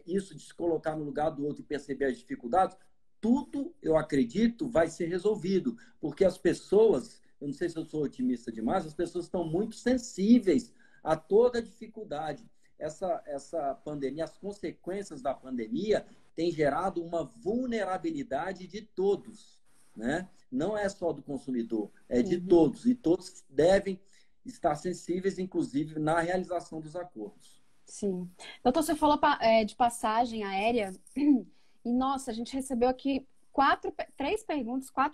isso de se colocar no lugar do outro e perceber as dificuldades, tudo, eu acredito, vai ser resolvido. Porque as pessoas, eu não sei se eu sou otimista demais, as pessoas estão muito sensíveis a toda a dificuldade. Essa pandemia, as consequências da pandemia têm gerado uma vulnerabilidade de todos, né? Não é só do consumidor, é de Uhum. todos. E todos devem estar sensíveis, inclusive, na realização dos acordos. Sim. Doutor, você falou de passagem aérea e, nossa, a gente recebeu aqui quatro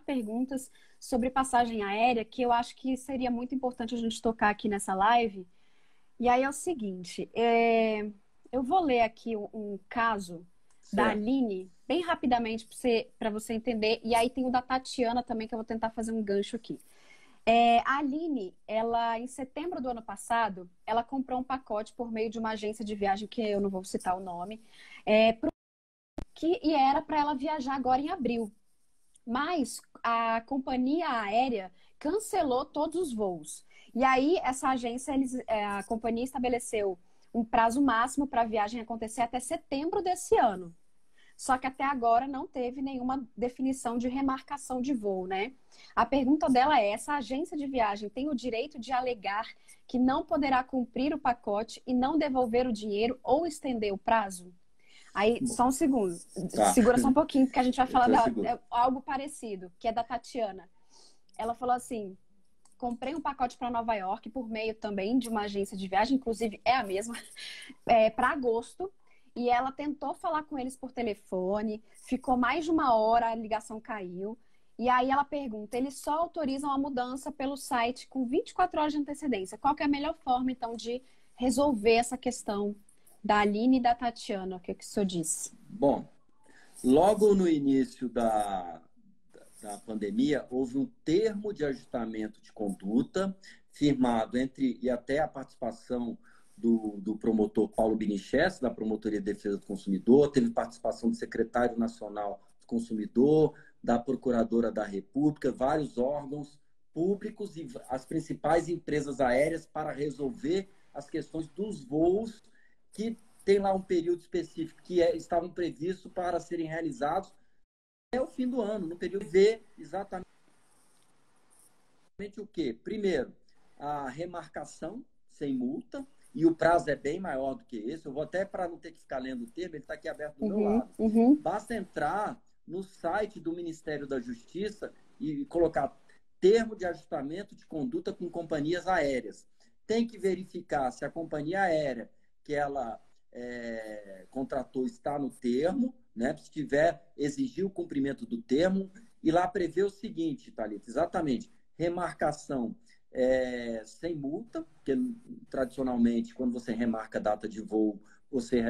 perguntas sobre passagem aérea que eu acho que seria muito importante a gente tocar aqui nessa live. E aí é o seguinte, eu vou ler aqui um caso da Certo. Aline, bem rapidamente para você entender, e aí tem o da Tatiana também, que eu vou tentar fazer um gancho aqui. A Aline, ela, em setembro do ano passado, ela comprou um pacote por meio de uma agência de viagem, que eu não vou citar o nome, e era para ela viajar agora em abril. Mas a companhia aérea cancelou todos os voos. E aí, essa agência, a companhia estabeleceu um prazo máximo para a viagem acontecer até setembro desse ano. Só que até agora não teve nenhuma definição de remarcação de voo, né? A pergunta dela é: essa agência de viagem tem o direito de alegar que não poderá cumprir o pacote e não devolver o dinheiro ou estender o prazo? Aí, Bom, só um segundo. tá. Segura só um pouquinho, porque a gente vai falar Eu seguro. algo parecido, que é da Tatiana. Ela falou assim: comprei um pacote para Nova York por meio também de uma agência de viagem, inclusive é a mesma, para agosto. E ela tentou falar com eles por telefone, ficou mais de uma hora, a ligação caiu. E aí ela pergunta: eles só autorizam a mudança pelo site com 24 horas de antecedência. Qual que é a melhor forma, então, de resolver essa questão da Aline e da Tatiana? O que o senhor disse? Bom, logo no início da pandemia, houve um termo de ajustamento de conduta firmado e até a participação do promotor Paulo Binichesse, da Promotoria de Defesa do Consumidor, teve participação do secretário nacional do Consumidor, da Procuradora da República, vários órgãos públicos e as principais empresas aéreas para resolver as questões dos voos que tem lá um período específico que estavam previstos para serem realizados até o fim do ano, no período V, exatamente o quê? Primeiro, a remarcação sem multa, e o prazo é bem maior do que esse. Eu vou até, para não ter que ficar lendo o termo, ele está aqui aberto do meu Uhum, lado. uhum, Basta entrar no site do Ministério da Justiça e colocar termo de ajustamento de conduta com companhias aéreas. Tem que verificar se a companhia aérea que ela contratou está no termo, né? Se tiver, exigir o cumprimento do termo, e lá prevê o seguinte, Thalita, exatamente, remarcação sem multa, porque tradicionalmente, quando você remarca a data de voo, você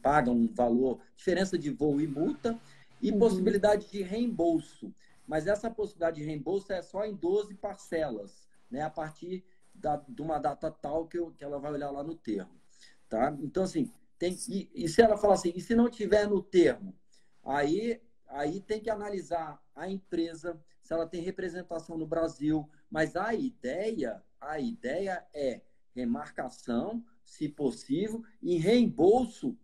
paga um valor, diferença de voo e multa, e uhum, possibilidade de reembolso. mas essa possibilidade de reembolso é só em 12 parcelas, né? A partir de uma data tal que ela vai olhar lá no termo, tá? Então, assim, e se ela falar assim, e se não tiver no termo? Aí tem que analisar a empresa, se ela tem representação no Brasil, mas a ideia é remarcação, se possível, e reembolso.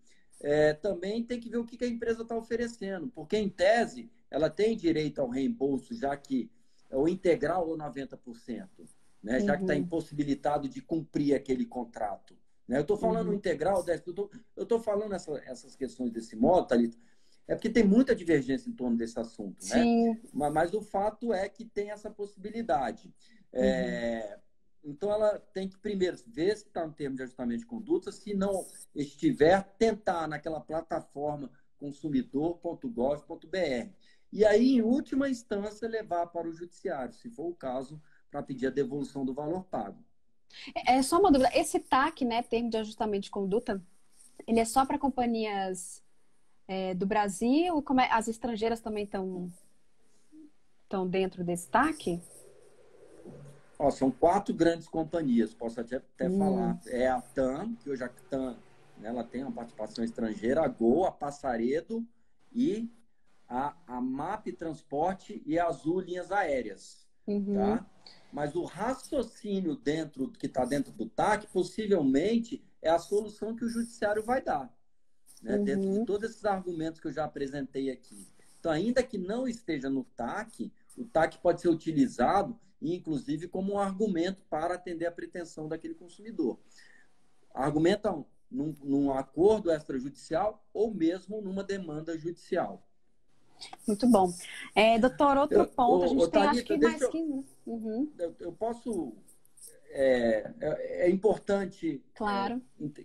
Também tem que ver o que a empresa está oferecendo, porque, em tese, ela tem direito ao reembolso, já que é o integral ou 90%, né? Já que está impossibilitado de cumprir aquele contrato. Né? Eu estou falando integral, eu estou falando essas questões desse modo, Thalita, porque tem muita divergência em torno desse assunto, né? Sim. Mas o fato é que tem essa possibilidade. Então, ela tem que, primeiro, ver se está no termo de ajustamento de conduta. Se não estiver, tentar naquela plataforma consumidor.gov.br. E aí, em última instância, levar para o judiciário, se for o caso, para pedir a devolução do valor pago. É só uma dúvida. Esse TAC, né, termo de ajustamento de conduta, ele é só para companhias do Brasil? As estrangeiras também estão dentro desse TAC? São 4 grandes companhias, posso até falar. É a TAM, que hoje a TAM, né, ela tem uma participação estrangeira, a Gol, a Passaredo e a MAP Transporte e a Azul Linhas Aéreas. Tá? Mas o raciocínio que está dentro do TAC, possivelmente, é a solução que o judiciário vai dar. Né? Dentro de todos esses argumentos que eu já apresentei aqui. Então, ainda que não esteja no TAC, o TAC pode ser utilizado, inclusive, como um argumento para atender a pretensão daquele consumidor. Argumentam num acordo extrajudicial ou mesmo numa demanda judicial. Muito bom. Doutor, outro ponto. A gente tem, Thalita, acho que mais 15. Eu posso... É importante claro.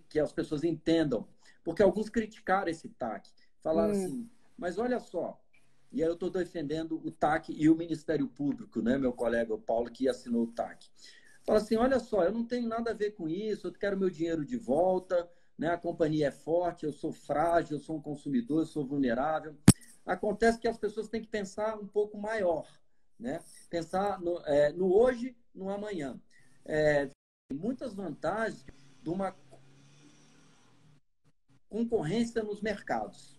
Que as pessoas entendam, porque alguns criticaram esse TAC. Falaram assim, mas olha só, e aí eu estou defendendo o TAC e o Ministério Público, né, meu colega o Paulo, que assinou o TAC. Fala assim, olha só, eu não tenho nada a ver com isso, eu quero meu dinheiro de volta, né, a companhia é forte, eu sou frágil, eu sou um consumidor, eu sou vulnerável. Acontece que as pessoas têm que pensar um pouco maior, né? Pensar no hoje, no amanhã. Tem muitas vantagens de uma concorrência nos mercados,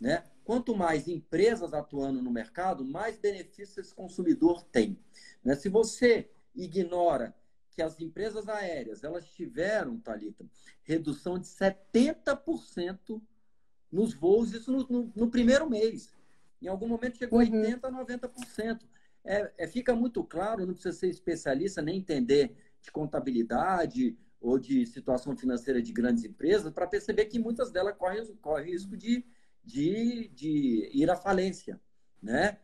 né? Quanto mais empresas atuando no mercado, mais benefícios esse consumidor tem. Né? Se você ignora que as empresas aéreas elas tiveram, Thalita, redução de 70% nos voos, isso no primeiro mês. Em algum momento chegou a 80%, 90%. Fica muito claro, não precisa ser especialista, nem entender de contabilidade ou de situação financeira de grandes empresas, para perceber que muitas delas correm risco de ir à falência, né?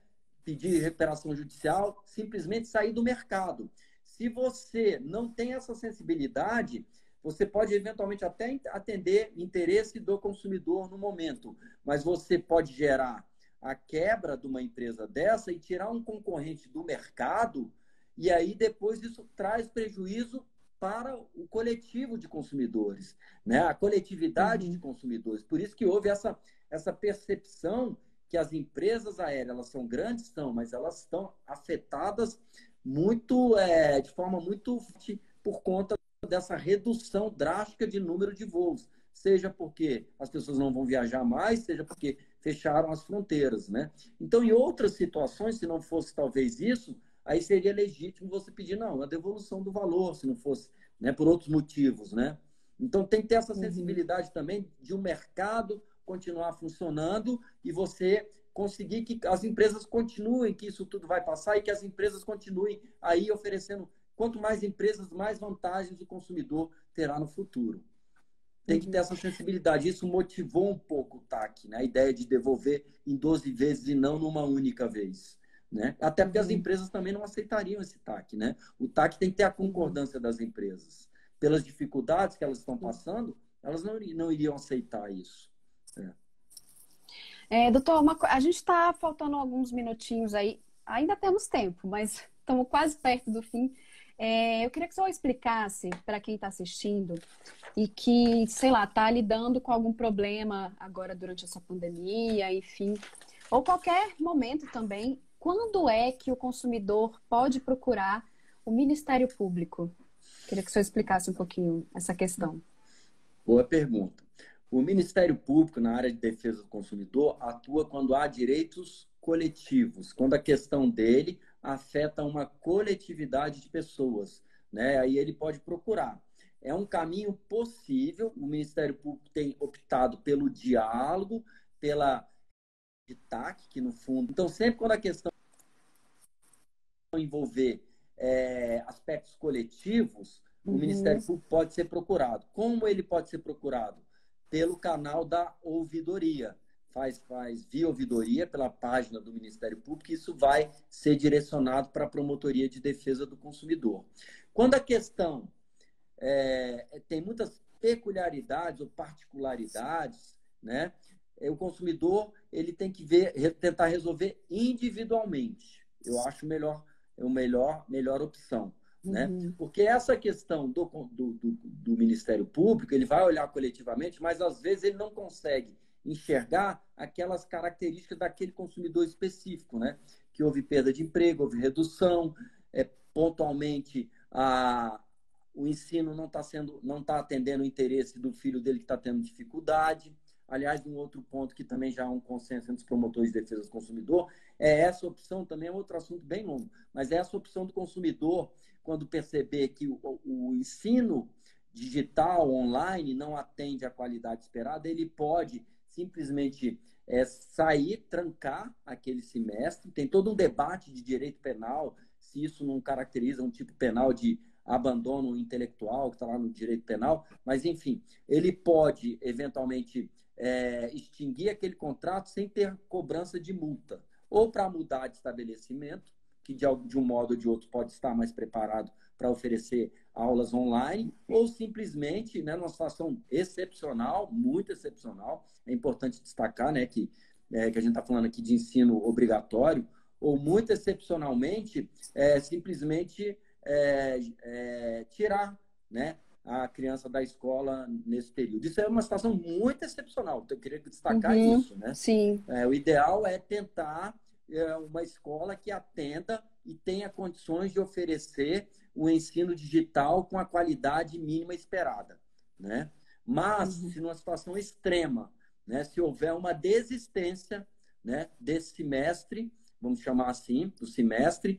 Pedir recuperação judicial, simplesmente sair do mercado. Se você não tem essa sensibilidade, você pode eventualmente até atender interesse do consumidor no momento, mas você pode gerar a quebra de uma empresa dessa e tirar um concorrente do mercado, e aí depois isso traz prejuízo para o coletivo de consumidores, né? A coletividade de consumidores. Por isso que houve essa percepção que as empresas aéreas, elas são grandes, mas elas estão afetadas muito, de forma muito forte por conta dessa redução drástica de número de voos, seja porque as pessoas não vão viajar mais, seja porque fecharam as fronteiras, né? Então, em outras situações, se não fosse talvez isso, aí seria legítimo você pedir, não, a devolução do valor, se não fosse, né, por outros motivos, né? Então, tem que ter essa sensibilidade também de um mercado continuar funcionando e você conseguir que as empresas continuem, que isso tudo vai passar e que as empresas continuem aí oferecendo. Quanto mais empresas, mais vantagens o consumidor terá no futuro. Tem que ter essa sensibilidade. Isso motivou um pouco o TAC, né? A ideia de devolver em 12 vezes e não numa única vez. Né? Até porque as empresas também não aceitariam esse TAC. Né? O TAC tem que ter a concordância das empresas. Pelas dificuldades que elas estão passando, elas não iriam aceitar isso. Doutor, a gente está faltando alguns minutinhos aí. Ainda temos tempo, mas estamos quase perto do fim. Eu queria que o senhor explicasse para quem está assistindo e que, sei lá, está lidando com algum problema agora durante essa pandemia, enfim, ou qualquer momento também, quando é que o consumidor pode procurar o Ministério Público? Queria que o senhor explicasse um pouquinho essa questão. Boa pergunta. O Ministério Público, na área de defesa do consumidor, atua quando há direitos coletivos, quando a questão dele afeta uma coletividade de pessoas, né? Aí ele pode procurar. É um caminho possível, o Ministério Público tem optado pelo diálogo, pela TAC, que no fundo... Então, sempre quando a questão envolver aspectos coletivos, o Ministério Público pode ser procurado. Como ele pode ser procurado? Pelo canal da ouvidoria. Faz via ouvidoria, pela página do Ministério Público, e isso vai ser direcionado para a Promotoria de Defesa do Consumidor. Quando a questão tem muitas peculiaridades ou particularidades, né? O consumidor ele tem que tentar resolver individualmente. Eu acho melhor opção. Né? Porque essa questão do Ministério Público, ele vai olhar coletivamente, mas às vezes ele não consegue enxergar aquelas características daquele consumidor específico, né? Que houve perda de emprego, houve redução, pontualmente o ensino não está atendendo o interesse do filho dele que está tendo dificuldade. Aliás, um outro ponto que também já há um consenso entre os promotores de defesa do consumidor é essa opção, também é outro assunto bem longo, mas é essa opção do consumidor, quando perceber que o ensino digital, online, não atende à qualidade esperada, ele pode simplesmente sair, trancar aquele semestre. Tem todo um debate de direito penal, se isso não caracteriza um tipo penal de abandono intelectual, que está lá no direito penal, mas, enfim, ele pode, eventualmente, extinguir aquele contrato sem ter cobrança de multa. Ou para mudar de estabelecimento, que de um modo ou de outro pode estar mais preparado para oferecer aulas online, ou simplesmente, né, numa situação excepcional, muito excepcional, é importante destacar, né, que a gente está falando aqui de ensino obrigatório, ou muito excepcionalmente, simplesmente tirar, né, a criança da escola nesse período. Isso é uma situação muito excepcional, então eu queria destacar isso, né? Sim. O ideal é tentar uma escola que atenda e tenha condições de oferecer o ensino digital com a qualidade mínima esperada, né? Mas, se numa situação extrema, né, se houver uma desistência, né, desse semestre, vamos chamar assim, do semestre,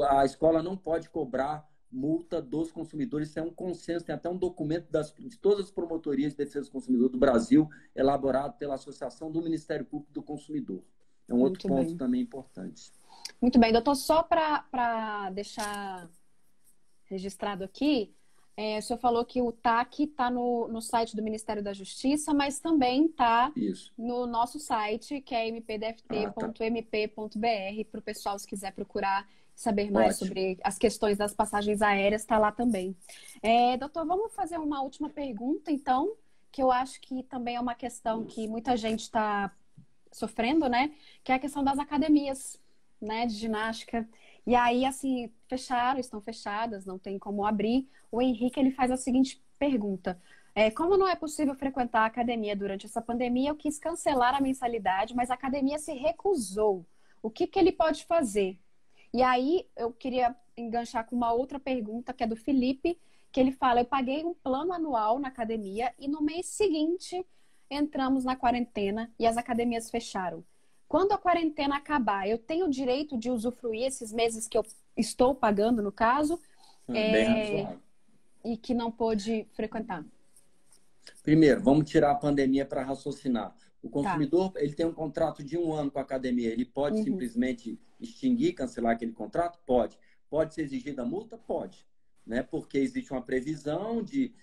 a escola não pode cobrar multa dos consumidores. Isso é um consenso, tem até um documento de todas as promotorias de defesa do consumidor do Brasil, elaborado pela Associação do Ministério Público do Consumidor. É um outro ponto também importante. Muito bem, doutor, só para deixar registrado aqui, o senhor falou que o TAC está no site do Ministério da Justiça, mas também está no nosso site, que é mpdft.mp.br, para o pessoal, se quiser procurar saber mais sobre as questões das passagens aéreas, está lá também. Doutor, vamos fazer uma última pergunta, então, que eu acho que também é uma questão que muita gente está sofrendo, né? Que é a questão das academias, né, de ginástica. E aí, assim, estão fechadas, não tem como abrir. O Henrique, ele faz a seguinte pergunta. Como não é possível frequentar a academia durante essa pandemia, eu quis cancelar a mensalidade, mas a academia se recusou. O que ele pode fazer? E aí, eu queria enganchar com uma outra pergunta, que é do Felipe, que ele fala, eu paguei um plano anual na academia e no mês seguinte entramos na quarentena e as academias fecharam. Quando a quarentena acabar, eu tenho o direito de usufruir esses meses que eu estou pagando, no caso, bem razoável. E que não pôde frequentar? Primeiro, vamos tirar a pandemia para raciocinar. O consumidor, ele tem um contrato de 1 ano com a academia. Ele pode simplesmente extinguir, cancelar aquele contrato? Pode. Pode ser exigida a multa? Pode. Né? Porque existe uma previsão de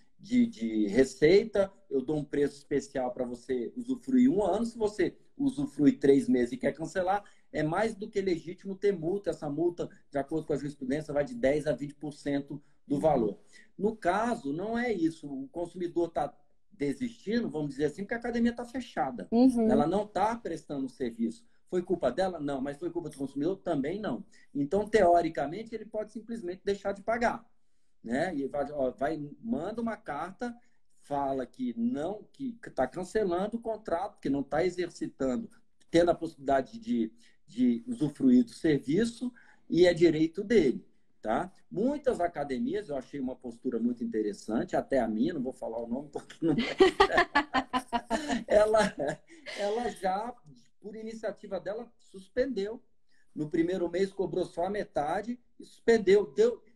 receita. Eu dou um preço especial para você usufruir 1 ano. Se você usufrui 3 meses e quer cancelar, é mais do que legítimo ter multa. Essa multa, de acordo com a jurisprudência, vai de 10% a 20% do valor. No caso, não é isso. O consumidor está desistindo, vamos dizer assim, porque a academia está fechada. Ela não está prestando serviço. Foi culpa dela? Não. Mas foi culpa do consumidor? Também não. Então, teoricamente, ele pode simplesmente deixar de pagar. Né? E manda uma carta, fala que está cancelando o contrato, que não está exercitando, tendo a possibilidade de usufruir do serviço e é direito dele. Tá? Muitas academias, eu achei uma postura muito interessante, até a minha, não vou falar o nome porque não ela já, por iniciativa dela, suspendeu. No primeiro mês cobrou só a metade e suspendeu.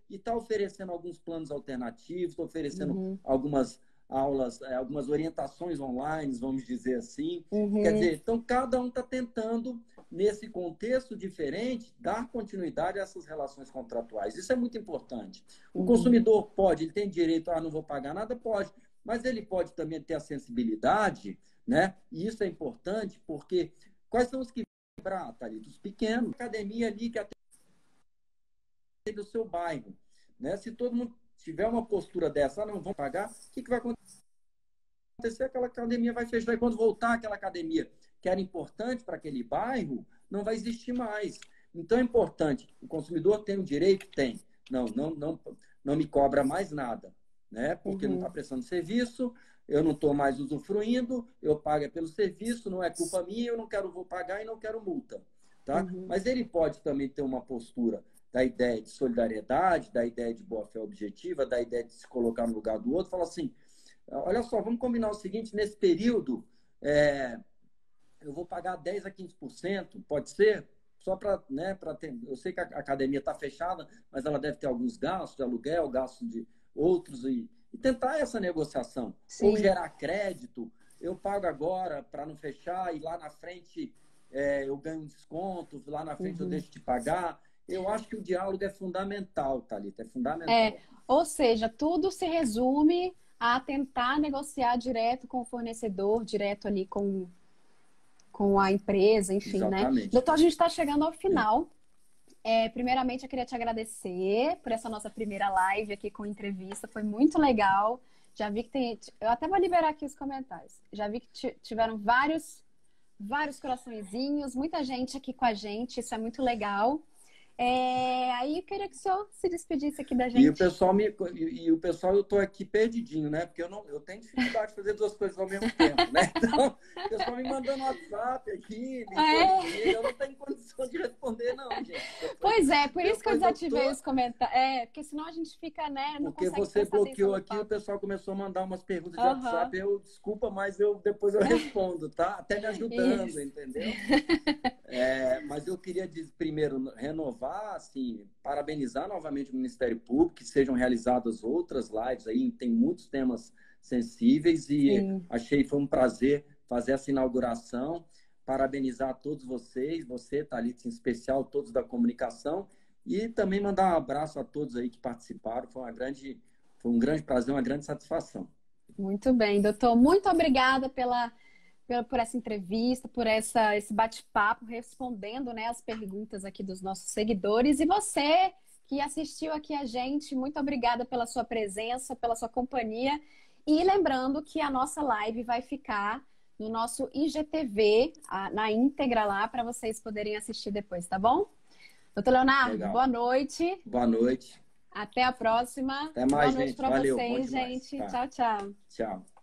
E está oferecendo alguns planos alternativos, está oferecendo algumas aulas, algumas orientações online, vamos dizer assim. Quer dizer, então cada um está tentando, nesse contexto diferente, dar continuidade a essas relações contratuais. Isso é muito importante. O consumidor pode, ele tem direito, não vou pagar nada, pode, mas ele pode também ter a sensibilidade, né? E isso é importante, porque quais são os que vão Thalita? Os pequenos, academia ali que atende o seu bairro, né? Se todo mundo tiver uma postura dessa, não vão pagar, o que vai acontecer? Aquela academia vai fechar. E quando voltar aquela academia que era importante para aquele bairro, não vai existir mais. Então é importante. O consumidor tem o direito? Tem. Não me cobra mais nada, né? Porque não está prestando serviço, eu não estou mais usufruindo, eu pago pelo serviço, não é culpa minha, eu não vou pagar e não quero multa. Tá? Mas ele pode também ter uma postura da ideia de solidariedade, da ideia de boa-fé objetiva, da ideia de se colocar no lugar do outro, falar assim, olha só, vamos combinar o seguinte, nesse período, eu vou pagar 10% a 15%, pode ser? Só para, né, ter... Eu sei que a academia está fechada, mas ela deve ter alguns gastos de aluguel, gastos de outros, e tentar essa negociação. Sim. Ou gerar crédito, eu pago agora para não fechar, e lá na frente eu ganho um desconto, lá na frente eu deixo de pagar. Eu acho que o diálogo é fundamental, Thalita, é fundamental. Ou seja, tudo se resume a tentar negociar direto com o fornecedor, direto ali com a empresa, enfim, exatamente, né? Doutor, a gente está chegando ao final. Primeiramente, eu queria te agradecer por essa nossa primeira live aqui com entrevista. Foi muito legal. Já vi que eu até vou liberar aqui os comentários. Já vi que tiveram vários coraçõezinhos, muita gente aqui com a gente. Isso é muito legal. Aí eu queria que o senhor se despedisse aqui da gente. E o pessoal, eu tô aqui perdidinho, né? Porque eu tenho dificuldade de fazer duas coisas ao mesmo tempo, né? Então, o pessoal me mandando WhatsApp aqui, eu não tenho condição de responder, não, gente. Pois é, por isso que eu desativei os comentários. Porque senão a gente fica, né? Não porque consegue você bloqueou aqui, o pessoal começou a mandar umas perguntas de WhatsApp. Desculpa, mas depois eu respondo, tá? Até me ajudando, isso. Entendeu? Mas eu queria primeiro renovar, assim, parabenizar novamente o Ministério Público, que sejam realizadas outras lives aí, tem muitos temas sensíveis e foi um prazer fazer essa inauguração, parabenizar a todos vocês, você, Thalita, em especial, todos da comunicação, e também mandar um abraço a todos aí que participaram, foi um grande prazer, uma grande satisfação. Muito bem, doutor, muito obrigada por essa entrevista, por esse bate-papo, respondendo, né, as perguntas aqui dos nossos seguidores. E você que assistiu aqui a gente, muito obrigada pela sua presença, pela sua companhia. E lembrando que a nossa live vai ficar no nosso IGTV, na íntegra lá, para vocês poderem assistir depois, tá bom? Doutor Leonardo, legal. Boa noite. Boa noite. Até a próxima. Até mais, boa noite gente. para Valeu. vocês, gente. Tá. Tchau, tchau. Tchau.